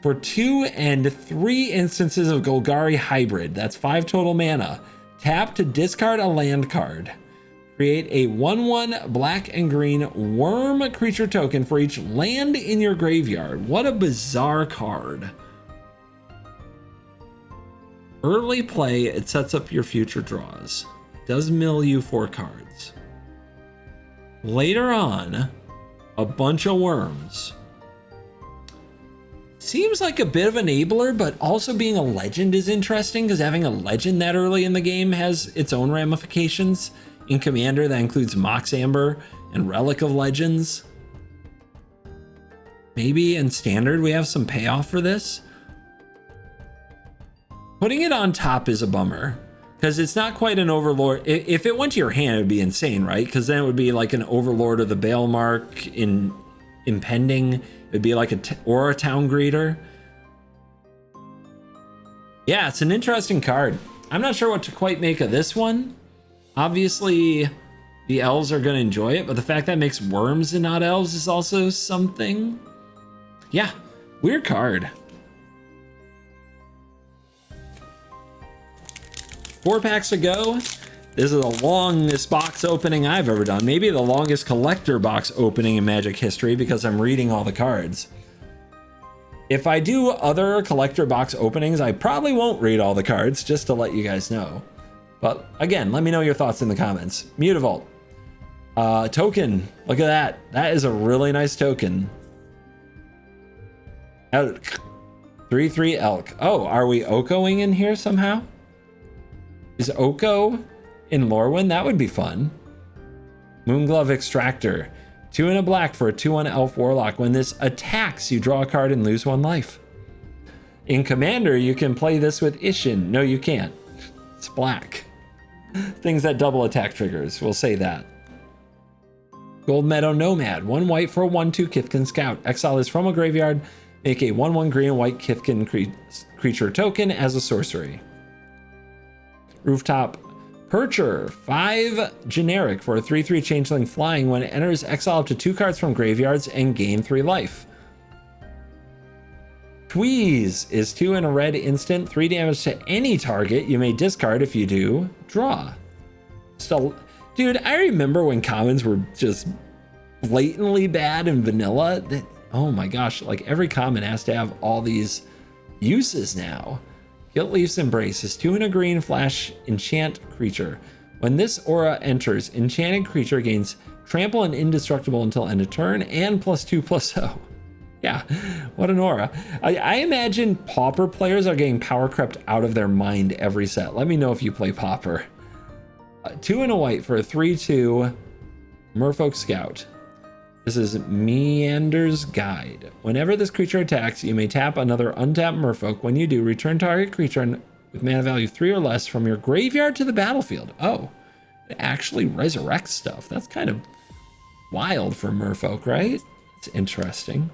For 2 and 3 instances of Golgari Hybrid, that's 5 total mana, tap to discard a land card. Create a 1/1 black and green worm creature token for each land in your graveyard. What a bizarre card. Early play, it sets up your future draws. It does mill you 4 cards. Later on, a bunch of worms. Seems like a bit of an enabler, but also being a legend is interesting because having a legend that early in the game has its own ramifications. In Commander, that includes Mox Amber and Relic of Legends. Maybe in Standard, we have some payoff for this. Putting it on top is a bummer because it's not quite an Overlord. If it went to your hand, it would be insane, right? Because then it would be like an Overlord of the Balemark in Impending. It'd be like a Town Greeter. Yeah, it's an interesting card. I'm not sure what to quite make of this one. Obviously, the elves are going to enjoy it, but the fact that it makes worms and not elves is also something. Yeah, weird card. 4 packs to go. This is the longest box opening I've ever done. Maybe the longest collector box opening in Magic history because I'm reading all the cards. If I do other collector box openings, I probably won't read all the cards, just to let you guys know. But again, let me know your thoughts in the comments. Mutavault. Token. Look at that. That is a really nice token. Elk. 3/3 Elk. Oh, are we Okoing in here somehow? Is Oko in Lorwyn? That would be fun. Moonglove Extractor. 2 and a black for a 2/1 Elf Warlock. When this attacks, you draw a card and lose 1 life. In Commander, you can play this with Ishin. No, you can't. It's black. Things that double attack triggers. We'll say that. Gold Meadow Nomad. 1 white for a 1/2 Kithkin Scout. Exile is from a graveyard. Make a 1/1 green and white Kithkin creature token as a sorcery. Rooftop Percher, 5 generic for a 3/3 changeling flying. When it enters, exile up to 2 cards from graveyards and gain 3 life. Tweeze is 2 and a red instant, 3 damage to any target. You may discard. If you do, draw. So, dude, I remember when commons were just blatantly bad in vanilla. That, oh my gosh, like every common has to have all these uses now. Guiltleaf's Embrace is 2 and a green flash enchant creature. When this aura enters, enchanted creature gains trample and indestructible until end of turn and +2/+0. Yeah, what an aura. I imagine Pauper players are getting power crept out of their mind every set. Let me know if you play Pauper. 2 and a white for a 3/2 Merfolk Scout. This is Meander's Guide. Whenever this creature attacks, you may tap another untapped Merfolk. When you do, return target creature with mana value 3 or less from your graveyard to the battlefield. Oh, it actually resurrects stuff. That's kind of wild for Merfolk, right? It's interesting.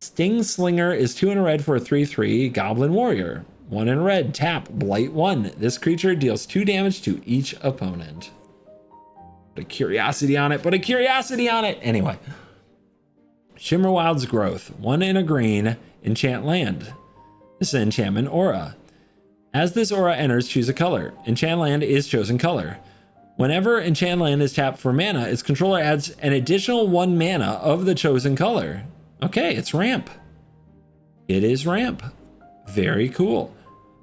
Sting Slinger is 2 and a red for a 3/3 Goblin Warrior. 1 in red, tap, Blight 1. This creature deals 2 damage to each opponent. Put a curiosity on it, put a curiosity on it. Anyway. Shimmerwild's Growth. 1 in a green, enchant land. This is an enchantment aura. As this aura enters, choose a color. Enchant land is chosen color. Whenever enchant land is tapped for mana, its controller adds an additional 1 mana of the chosen color. Okay, it's ramp. It is ramp. Very cool.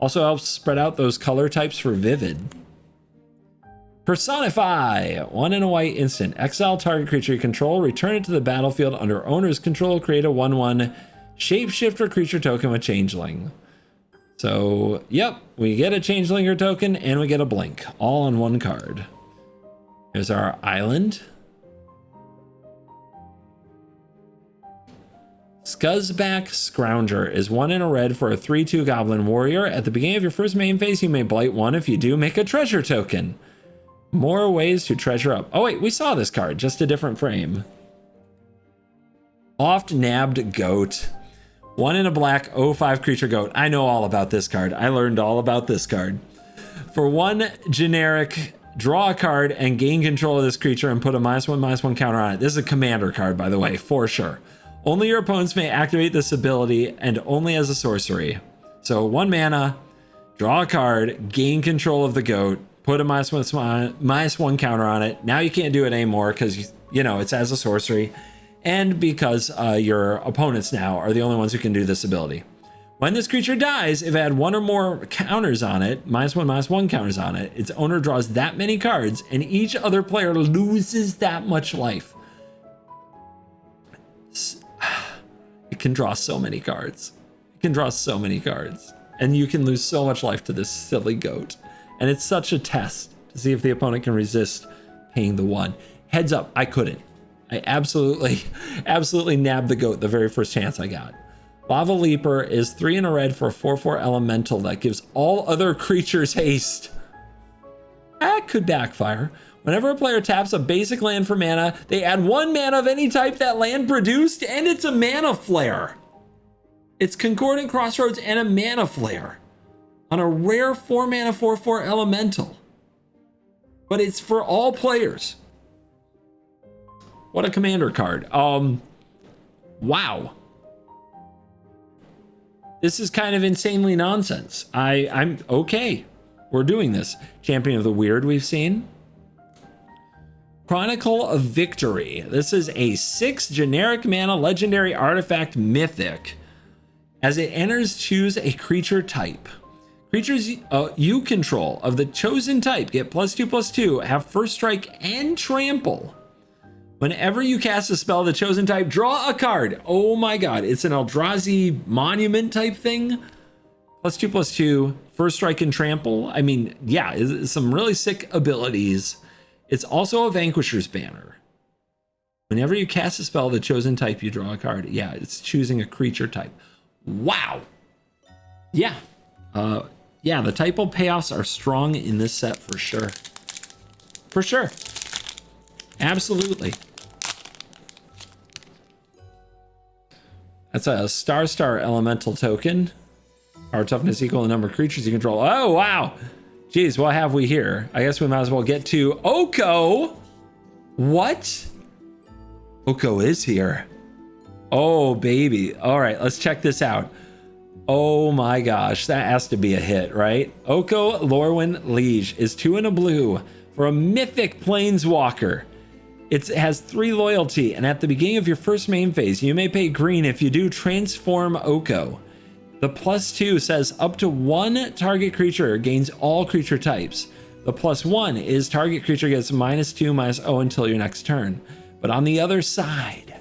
Also helps spread out those color types for Vivid. Personify. 1 and a white instant. Exile target creature you control. Return it to the battlefield under owner's control. Create a 1/1 shapeshifter creature token with changeling. So, yep, we get a changelinger token and we get a blink. All on 1 card. Here's our island. Scuzzback Scrounger is 1 in a red for a 3/2 Goblin Warrior. At the beginning of your first main phase, you may blight 1. If you do, make a treasure token. More ways to treasure up. Oh wait, we saw this card, just a different frame. Oft Nabbed Goat. 1 in a black 0/5 creature goat. I know all about this card. I learned all about this card. For 1 generic, draw a card and gain control of this creature and put a -1/-1 counter on it. This is a commander card, by the way, for sure. Only your opponents may activate this ability and only as a sorcery. So 1 mana, draw a card, gain control of the goat, put a -1 counter on it. Now you can't do it anymore because, you know, it's as a sorcery. And because your opponents now are the only ones who can do this ability. When this creature dies, if it had 1 or more counters on it, -1/-1 counters on it, its owner draws that many cards and each other player loses that much life. It can draw so many cards. It can draw so many cards. And you can lose so much life to this silly goat. And it's such a test to see if the opponent can resist paying the 1. Heads up, I couldn't. I absolutely nabbed the goat the very first chance I got. Lava Leaper is 3 in a red for a 4/4 elemental that gives all other creatures haste. That could backfire. Whenever a player taps a basic land for mana, they add 1 mana of any type that land produced, and it's a mana flare. It's Concordant Crossroads and a Mana Flare on a rare 4-mana 4/4 elemental. But it's for all players. What a commander card. Wow. This is kind of insanely nonsense. I'm okay. We're doing this. Champion of the Weird we've seen. Chronicle of Victory. This is a 6 generic mana legendary artifact mythic. As it enters, choose a creature type. Creatures you control of the chosen type get +2/+2, have first strike and trample. Whenever you cast a spell of the chosen type, draw a card. Oh my god, it's an Eldrazi monument type thing. +2/+2, first strike and trample. I mean, yeah, it's some really sick abilities. It's also a Vanquisher's Banner. Whenever you cast a spell of the chosen type, you draw a card. Yeah, it's choosing a creature type. Wow. Yeah. Yeah, the typo payoffs are strong in this set for sure. For sure. Absolutely. That's a star elemental token. Power toughness equal to the number of creatures you control. Oh, wow. Geez, what have we here? I guess we might as well get to Oko. What? Oko is here. Oh, baby. All right, let's check this out. Oh my gosh, that has to be a hit, right? Oko Lorwyn Liege is 2 and a blue for a mythic planeswalker. It has 3 loyalty, and at the beginning of your first main phase, you may pay green. If you do, transform Oko. The +2 says up to 1 target creature gains all creature types. The +1 is target creature gets -2/-0 until your next turn. But on the other side,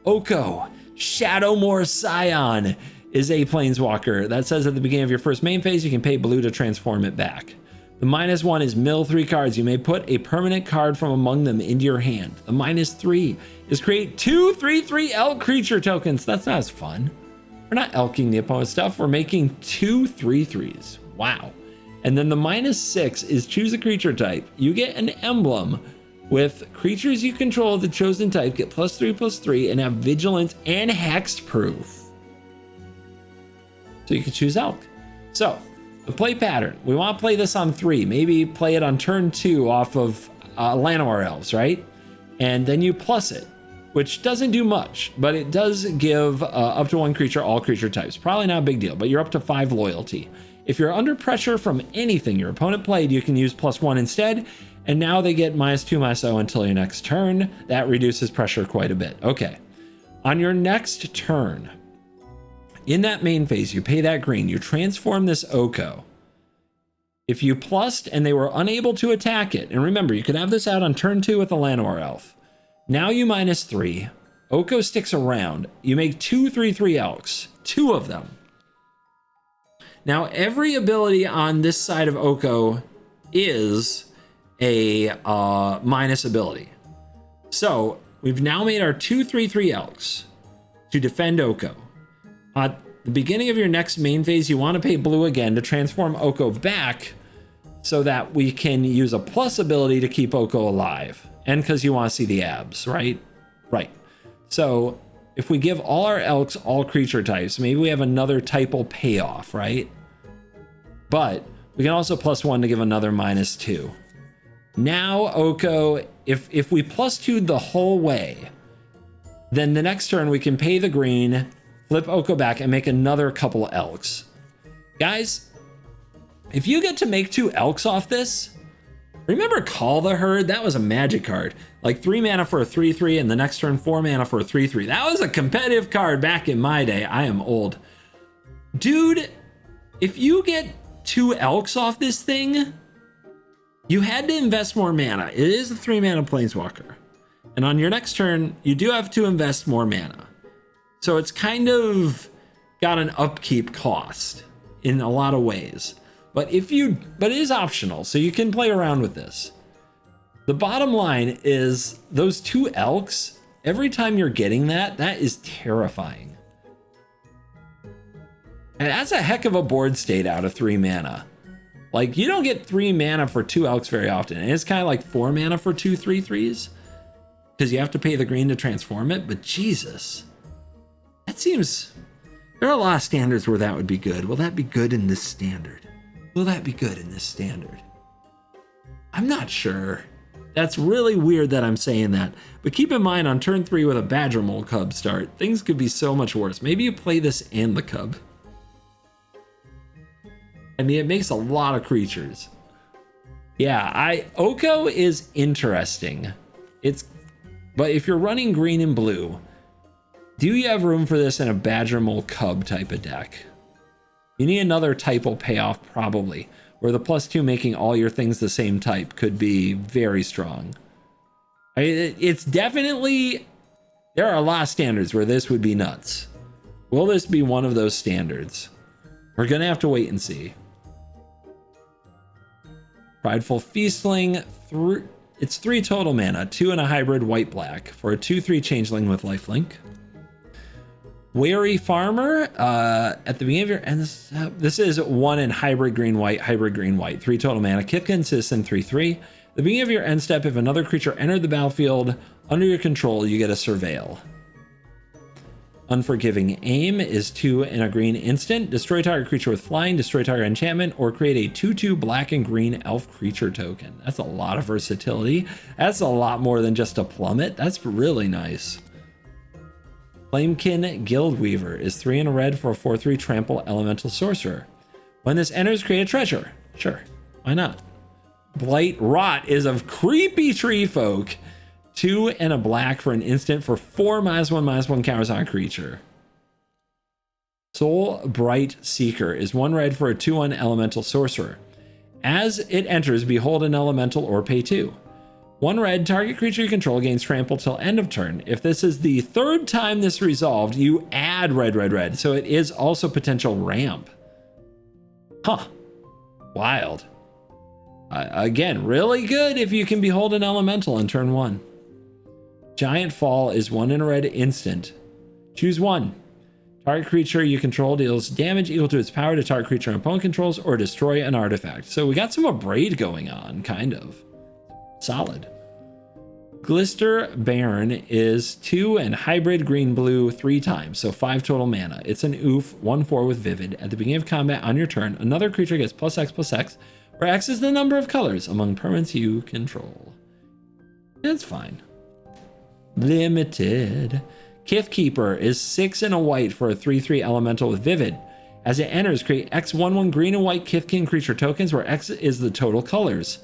Oko, Shadowmoor Scion, is a planeswalker that says at the beginning of your first main phase, you can pay blue to transform it back. The -1 is mill 3 cards. You may put a permanent card from among them into your hand. The -3 is create 2 3/3 elk creature tokens. That's not as fun. We're not elking the opponent's stuff. We're making 2 3/3s. Wow. And then the -6 is choose a creature type. You get an emblem with creatures you control of the chosen type get +3/+3 and have vigilance and hexproof. So you can choose elk. So the play pattern, we want to play this on 3, maybe play it on turn 2 off of Llanowar Elves, right? And then you plus it, which doesn't do much, but it does give up to 1 creature, all creature types. Probably not a big deal, but you're up to 5 loyalty. If you're under pressure from anything your opponent played, you can use +1 instead, and now they get -2/-0 until your next turn. That reduces pressure quite a bit. Okay, on your next turn, in that main phase, you pay that green, you transform this Oko. If you plussed and they were unable to attack it, and remember, you could have this out on turn 2 with a Llanowar Elf. Now you -3, Oko sticks around, you make 2 3/3 elks, 2 of them. Now every ability on this side of Oko is a minus ability. So we've now made our 2 3/3 elks to defend Oko. At the beginning of your next main phase, you want to pay blue again to transform Oko back so that we can use a plus ability to keep Oko alive. And because you want to see the abs, right? Right. So if we give all our elks all creature types, maybe we have another typal payoff, right? But we can also +1 to give another -2. Now Oko, if we +2'd the whole way, then the next turn we can pay the green, flip Oko back, and make another couple elks. Guys, if you get to make 2 elks off this, remember Call the Herd? That was a magic card. Like 3 mana for a 3/3, and the next turn 4 mana for a 3/3. That was a competitive card back in my day. I am old. Dude, if you get 2 elks off this thing, you had to invest more mana. It is a 3 mana planeswalker. And on your next turn, you do have to invest more mana. So it's kind of got an upkeep cost in a lot of ways. But it is optional, so you can play around with this. The bottom line is those 2 elks, every time you're getting that is terrifying. And that's a heck of a board state out of 3 mana. Like, you don't get 3 mana for 2 elks very often. And it's kind of like 4 mana for 2 3/3s because you have to pay the green to transform it. But Jesus, that seems There are a lot of standards where that would be good. Will that be good in this standard? Will that be good in this standard? I'm not sure. That's really weird that I'm saying that. But keep in mind, on turn 3 with a Badger Mole Cub start, things could be so much worse. Maybe you play this and the Cub. I mean, it makes a lot of creatures. Yeah, Oko is interesting. But if you're running green and blue, do you have room for this in a Badger Mole Cub type of deck? You need another typal payoff, probably, where the +2 making all your things the same type could be very strong. It's definitely, there are a lot of standards where this would be nuts. Will this be one of those standards? We're gonna have to wait and see. Prideful Feastling, it's 3 total mana, 2 and a hybrid white-black for a 2/3 changeling with lifelink. Wary Farmer, at the beginning of your end, this is 1 in hybrid green-white, 3 total mana. Kithkin Citizen 3/3. At the beginning of your end step, if another creature entered the battlefield under your control, you get a Surveil. Unforgiving Aim is 2 in a green instant. Destroy target creature with flying, destroy target enchantment, or create a 2/2 black and green elf creature token. That's a lot of versatility. That's a lot more than just a plummet. That's really nice. Flamekin Guildweaver is 3 in a red for a 4/3 trample elemental sorcerer. When this enters, create a treasure. Sure, why not? Blight Rot is of creepy tree folk. 2 and a black for an instant for 4 -1/-1 counters on a creature. Soul Bright Seeker is 1 red for a 2/1 elemental sorcerer. As it enters, behold an elemental or pay 2. 1 red, target creature you control gains trample till end of turn. If this is the 3rd time this resolved, you add red. So it is also potential ramp. Huh. Wild. Again, really good if you can behold an elemental in turn 1. Giant Fall is 1 in a red instant. Choose 1. Target creature you control deals damage equal to its power to target creature an opponent controls or destroy an artifact. So we got some Abrade going on, kind of. Solid. Glister Baron is 2 and hybrid green-blue 3 times, so 5 total mana. It's an oof, 1/4 with Vivid. At the beginning of combat on your turn, another creature gets +X/+X, where X is the number of colors among permanents you control. That's fine. Limited. Kithkeeper is 6 and a white for a 3/3 elemental with Vivid. As it enters, create X 1/1 green and white Kithkin creature tokens where X is the total colors.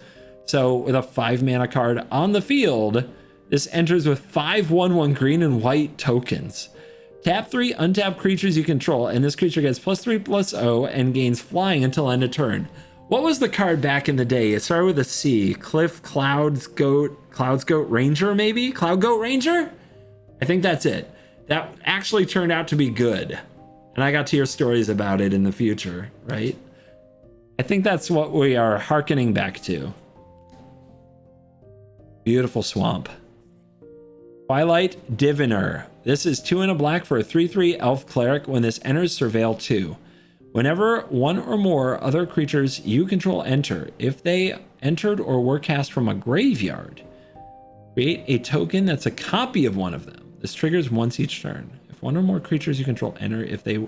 So with a 5 mana card on the field, this enters with 5 1/1 green and white tokens. Tap 3 untap creatures you control, and this creature gets +3/+0 and gains flying until end of turn. What was the card back in the day? It started with a C. Cliff Cloud's Goat Ranger, maybe? Cloud Goat Ranger? I think that's it. That actually turned out to be good. And I got to hear stories about it in the future, right? I think that's what we are hearkening back to. Beautiful swamp. Twilight Diviner. This is 2 and a black for a 3/3 elf cleric. When this enters, surveil 2. Whenever 1 or more other creatures you control enter, if they entered or were cast from a graveyard, create a token that's a copy of one of them. This triggers once each turn. If 1 or more creatures you control enter, if they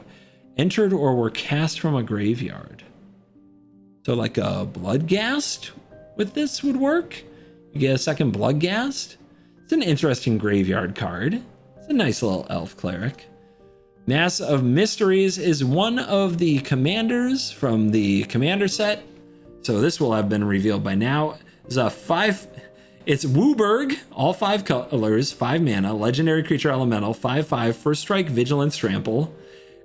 entered or were cast from a graveyard. So like a Bloodghast with this would work. You get a second Bloodghast. It's an interesting graveyard card. It's a nice little elf cleric. Mass of Mysteries is one of the commanders from the commander set. So this will have been revealed by now. It's a 5. It's Wooburg, all 5 colors, 5 mana, legendary creature elemental, 5/5, first strike, vigilance, trample.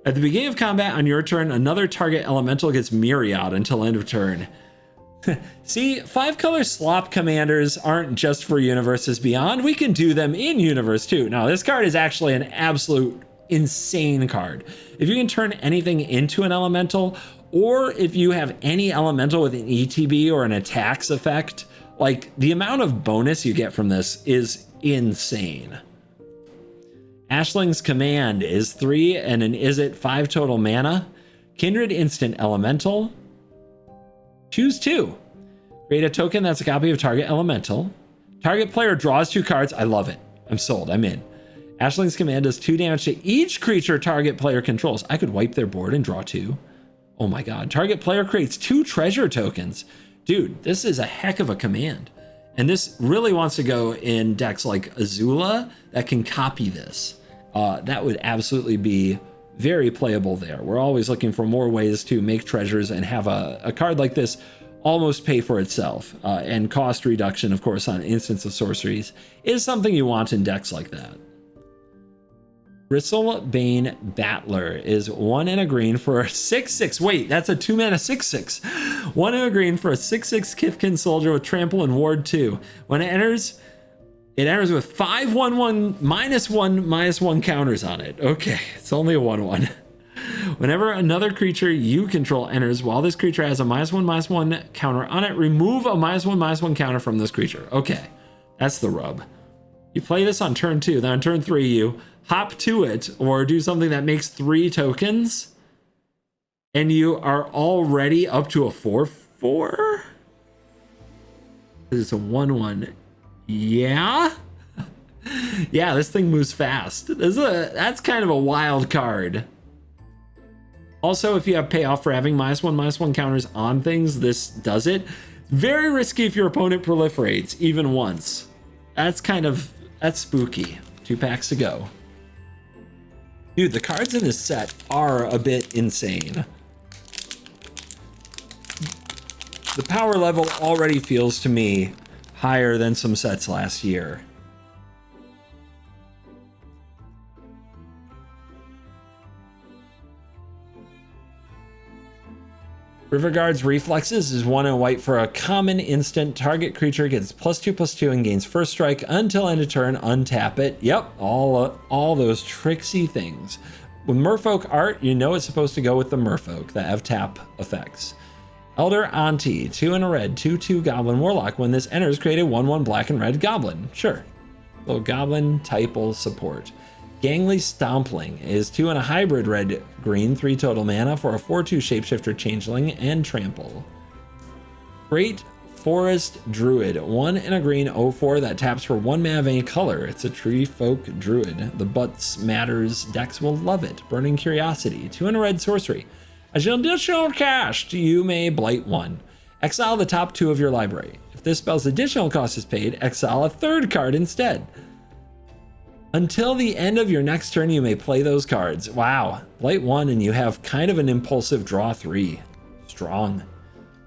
At the beginning of combat on your turn, another target elemental gets myriad until end of turn. See, 5 color slop commanders aren't just for Universes Beyond. We can do them in Universe too. Now, this card is actually an absolute insane card. If you can turn anything into an elemental, or if you have any elemental with an ETB or an attacks effect, like the amount of bonus you get from this is insane. Ashling's Command is 3 and an Izzet 5 total mana. Kindred instant elemental. Choose 2. Create a token that's a copy of target elemental. Target player draws 2 cards. I love it. I'm sold. I'm in. Ashling's command does 2 damage to each creature target player controls. I could wipe their board and draw 2. Oh my god. Target player creates 2 treasure tokens. Dude, this is a heck of a command. And this really wants to go in decks like Azula that can copy this. That would absolutely be very playable there. We're always looking for more ways to make treasures and have a card like this almost pay for itself. And cost reduction, of course, on instance of sorceries is something you want in decks like that. Bristlebane Battler is 1 and a green for a 6/6. Wait, that's a 2-mana 6/6. 1 and a green for a 6/6 Kithkin Soldier with Trample and Ward 2. When it enters with 5/1/1 -1/-1 counters on it. Okay, it's only a 1/1. Whenever another creature you control enters, while this creature has a -1/-1 counter on it, remove a -1/-1 counter from this creature. Okay, that's the rub. You play this on turn 2, then on turn 3 you hop to it or do something that makes 3 tokens, and you are already up to a 4/4? It's a 1/1. Yeah? Yeah, this thing moves fast. That's kind of a wild card. Also, if you have payoff for having -1/-1 counters on things, this does it. Very risky if your opponent proliferates, even once. That's spooky. 2 packs to go. Dude, the cards in this set are a bit insane. The power level already feels to me higher than some sets last year. Riverguard's Reflexes is 1 and white for a common instant. Target creature gets +2/+2 and gains first strike until end of turn. Untap it. Yep, all those tricksy things. With Merfolk art, you know it's supposed to go with the Merfolk that have tap effects. Elder Auntie, 2 and a red, 2/2 Goblin Warlock. When this enters, create a 1/1 black and red Goblin. Sure. Little Goblin typal support. Gangly Stompling is 2 and a hybrid red-green, 3 total mana for a 4/2 shapeshifter changeling and trample. Great Forest Druid, 1 and a green 0/4 that taps for 1 mana of any color. It's a tree folk druid. The Butts Matters decks will love it. Burning Curiosity, 2 and a red sorcery. As an additional cast, you may blight 1. Exile the top 2 of your library. If this spell's additional cost is paid, exile a 3rd card instead. Until the end of your next turn, you may play those cards. Wow, blight 1 and you have kind of an impulsive draw 3. Strong.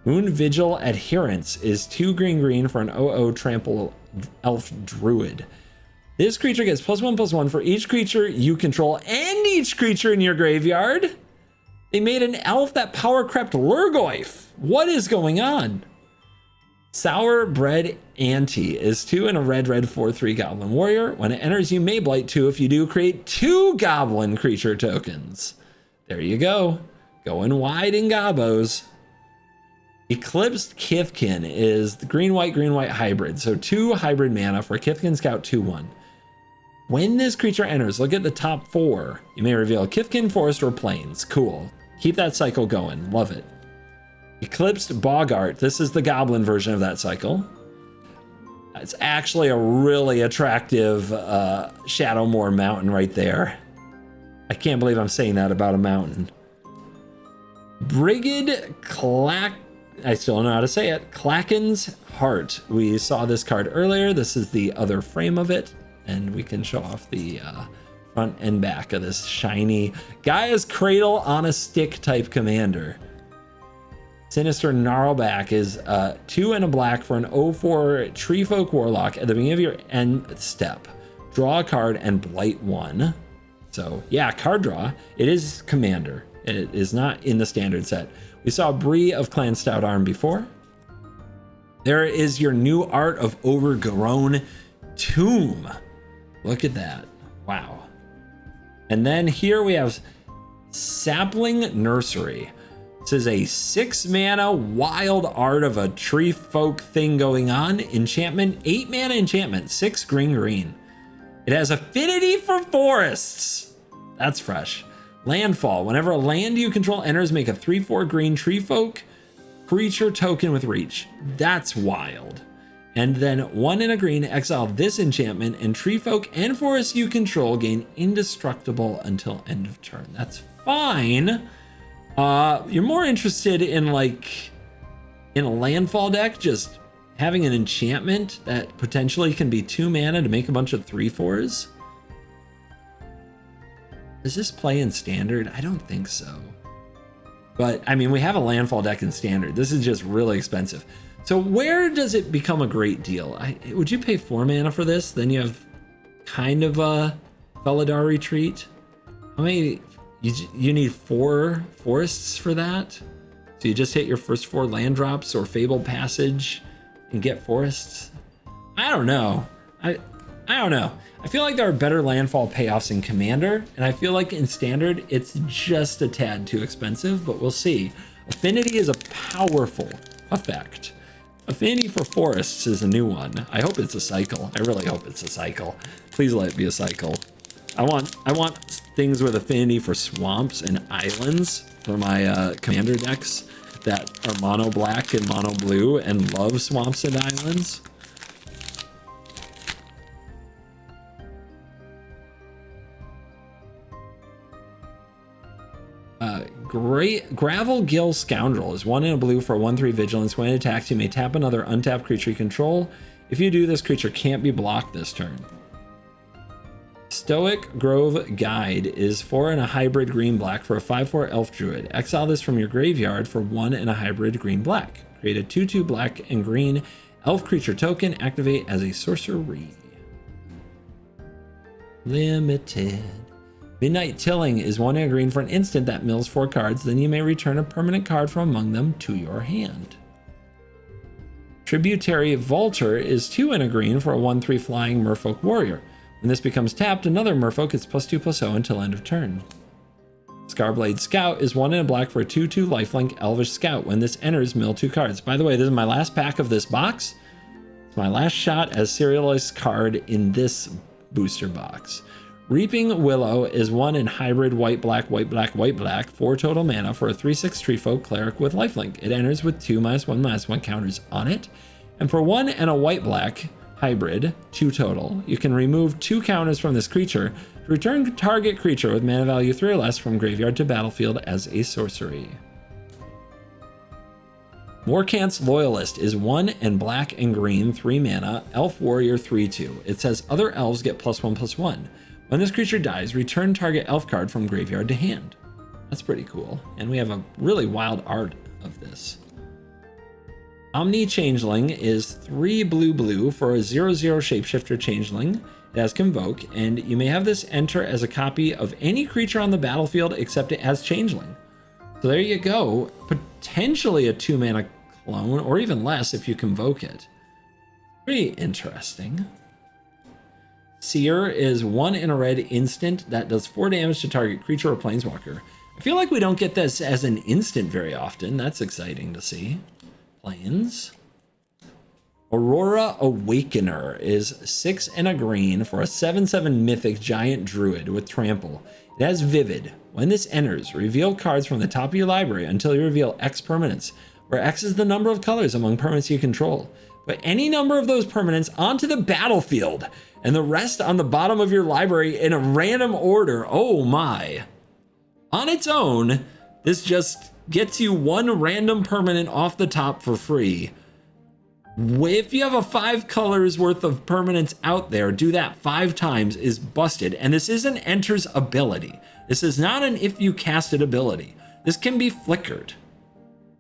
Moon Vigil Adherence is 2 green for an 0/0 trample elf druid. This creature gets +1/+1 for each creature you control and each creature in your graveyard. They made an elf that power crept Lurgoyf. What is going on? Sour Bread Auntie is 2 and a red 4/3 Goblin Warrior. When it enters, you may blight 2. If you do, create 2 Goblin creature tokens. There you go. Going wide in gobos. Eclipsed Kithkin is the green-white hybrid. So 2 hybrid mana for Kithkin Scout 2/1. When this creature enters, look at the top 4. You may reveal Kithkin, Forest, or Plains. Cool. Keep that cycle going. Love it. Eclipsed Boggart. This is the goblin version of that cycle. It's actually a really attractive Shadowmoor mountain right there. I can't believe I'm saying that about a mountain. Brigid I still don't know how to say it. Klaken's Heart. We saw this card earlier. This is the other frame of it, and we can show off the front and back of this shiny Gaia's Cradle on a stick type commander. Sinister Gnarlback is 2 and a black for an 0/4 Treefolk Warlock. At the beginning of your end step, draw a card and blight 1. So yeah, card draw. It is commander. It is not in the standard set. We saw Bree of Clan Stout Arm before. There is your new art of Overgrown Tomb. Look at that. Wow. And then here we have Sapling Nursery. This is a 6 mana wild art of a tree folk thing going on. Enchantment, 8 mana enchantment, 6 green. It has affinity for forests. That's fresh. Landfall. Whenever a land you control enters, make a 3/4 green tree folk creature token with reach. That's wild. And then 1 and a green, exile this enchantment, and tree folk and forests you control gain indestructible until end of turn. That's fine. You're more interested in like in a landfall deck, just having an enchantment that potentially can be 2 mana to make a bunch of 3/4s. Does this play in standard? I don't think so. But I mean, we have a landfall deck in standard. This is just really expensive. So where does it become a great deal? Would you pay 4 mana for this? Then you have kind of a Felidar Retreat. How many? You need 4 forests for that? So you just hit your first 4 land drops or Fabled Passage and get forests? I don't know. I don't know. I feel like there are better landfall payoffs in Commander, and I feel like in Standard it's just a tad too expensive, but we'll see. Affinity is a powerful effect. Affinity for forests is a new one. I hope it's a cycle. I really hope it's a cycle. Please let it be a cycle. I want things with affinity for swamps and islands for my Commander decks that are mono black and mono blue and love swamps and islands. Gravel Gill Scoundrel is 1 and a blue for 1/3 vigilance. When it attacks, you may tap another untapped creature you control. If you do, this creature can't be blocked this turn. Stoic Grove Guide is 4 and a hybrid green black for a 5/4 elf druid. Exile this from your graveyard for 1 and a hybrid green black. Create a 2/2 black and green elf creature token. Activate as a sorcery. Limited. Midnight Tilling is 1 and a green for an instant that mills 4 cards. Then you may return a permanent card from among them to your hand. Tributary Vaulter is 2 and a green for a 1/3 flying merfolk warrior. When this becomes tapped, another merfolk gets +2/+0 until end of turn. Scarblade Scout is 1 and a black for a 2/2 lifelink elvish scout. When this enters, mill 2 cards. By the way, this is my last pack of this box. It's my last shot as serialized card in this booster box. Reaping Willow is 1 in hybrid white black 4 total mana for a 3/6 tree folk cleric with lifelink. It enters with 2 -1/1 counters on it, and for 1 and a white black hybrid 2 total, you can remove 2 counters from this creature to return target creature with mana value 3 or less from graveyard to battlefield as a sorcery. Morkant's Loyalist is 1 and black and green 3 mana elf warrior 3/2. It says other elves get +1/+1. When this creature dies, return target elf card from graveyard to hand. That's pretty cool. And we have a really wild art of this. Omni Changeling is 3 blue for a 0/0 shapeshifter changeling. It has Convoke, and you may have this enter as a copy of any creature on the battlefield except it has Changeling. So there you go. Potentially a 2 mana clone, or even less if you Convoke it. Pretty interesting. Seer is 1 in a red instant that does 4 damage to target creature or planeswalker. I feel like we don't get this as an instant very often. That's exciting to see. Planes. Aurora Awakener is 6 and a green for a 7/7 mythic giant druid with trample. It has Vivid. When this enters, reveal cards from the top of your library until you reveal X permanents, where X is the number of colors among permanents you control. Put any number of those permanents onto the battlefield and the rest on the bottom of your library in a random order. Oh my. On its own, this just gets you 1 random permanent off the top for free. If you have a 5 colors worth of permanents out there, do that 5 times is busted. And this is an enters ability. This is not an if you cast it ability. This can be flickered.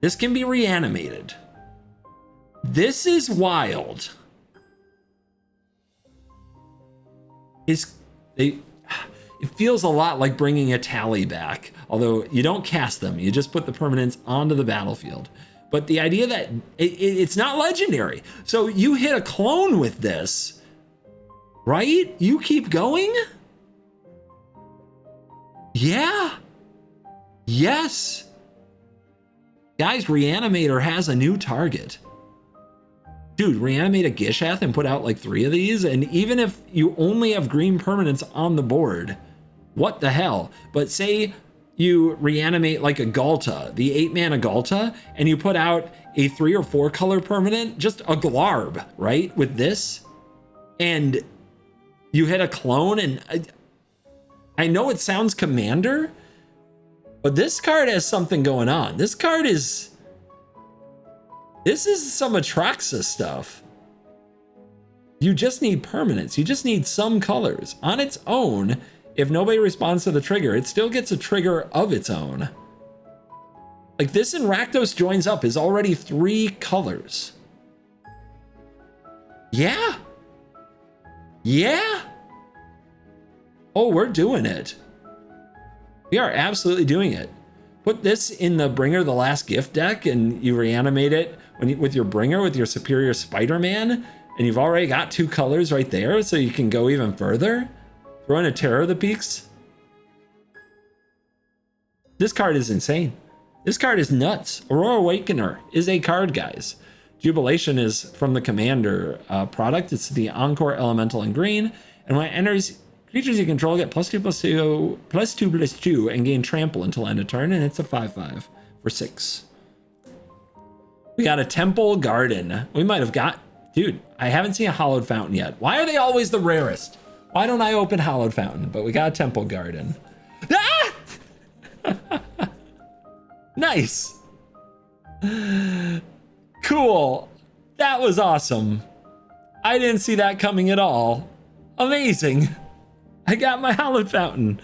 This can be reanimated. This is wild. It feels a lot like bringing a tally back, although you don't cast them, you just put the permanents onto the battlefield. But the idea that it's not legendary, so you hit a clone with this, right? You keep going? Yeah. Yes. Guys, Reanimator has a new target. Dude, reanimate a Gishath and put out like 3 of these, and even if you only have green permanents on the board, what the hell? But say you reanimate like a Galta, the 8-mana Galta, and you put out a 3 or 4 color permanent, just a Glarb, right? With this, and you hit a clone, and I know it sounds Commander, but this card has something going on. This is some Atraxa stuff. You just need permanents. You just need some colors. On its own, if nobody responds to the trigger, it still gets a trigger of its own. Like this in Rakdos Joins Up is already 3 colors. Yeah. Yeah. Oh, we're doing it. We are absolutely doing it. Put this in the Bringer the Last Gift deck and you reanimate it with your Bringer, with your Superior Spider-Man, and you've already got 2 colors right there, so you can go even further. Throw in a Terror of the Peaks. This card is insane. This card is nuts. Aurora Awakener is a card, guys. Jubilation is from the Commander product. It's the Encore Elemental in green. And when it enters, creatures you control get +2/+2/+2 and gain trample until end of turn. And it's a 5/5 for 6. We got a Temple Garden. We might have got... Dude, I haven't seen a Hallowed Fountain yet. Why are they always the rarest? Why don't I open Hallowed Fountain? But we got a Temple Garden. Ah! Nice. Cool. That was awesome. I didn't see that coming at all. Amazing. I got my Hallowed Fountain.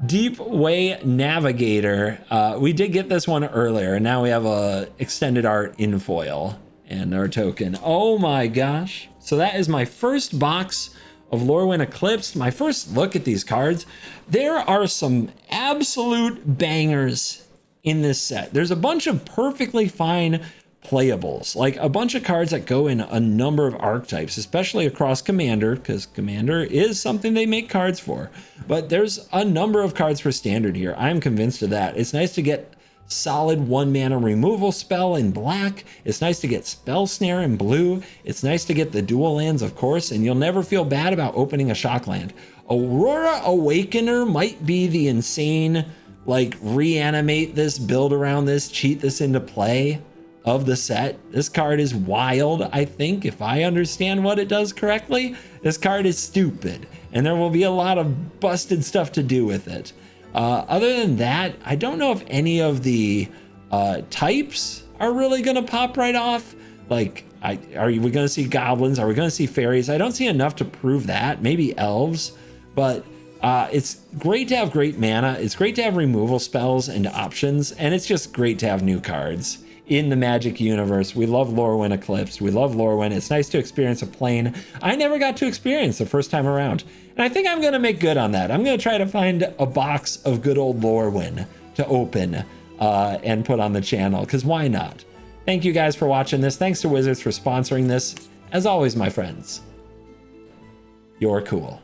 Deep Way Navigator. We did get this one earlier, and now we have a extended art in foil and our token. Oh my gosh. So that is my first box of Lorwyn Eclipsed, my first look at these cards. There are some absolute bangers in this set. There's a bunch of perfectly fine playables, like a bunch of cards that go in a number of archetypes, especially across Commander, because Commander is something they make cards for. But there's a number of cards for Standard here. I'm convinced of that. It's nice to get solid 1-mana removal spell in black. It's nice to get Spell Snare in blue. It's nice to get the dual lands, of course, and you'll never feel bad about opening a shock land. Aurora Awakener might be the insane, like, reanimate this, build around this, cheat this into play of the set. This card is wild, I think, if I understand what it does correctly. This card is stupid, and there will be a lot of busted stuff to do with it. Other than that, I don't know if any of the types are really going to pop right off. Like, are we going to see goblins? Are we going to see fairies? I don't see enough to prove that. Maybe elves, but it's great to have great mana. It's great to have removal spells and options, and it's just great to have new cards in the Magic universe. We love Lorwyn Eclipsed. We love Lorwyn. It's nice to experience a plane I never got to experience the first time around. And I think I'm going to make good on that. I'm going to try to find a box of good old Lorwyn to open and put on the channel, because why not? Thank you guys for watching this. Thanks to Wizards for sponsoring this. As always, my friends, you're cool.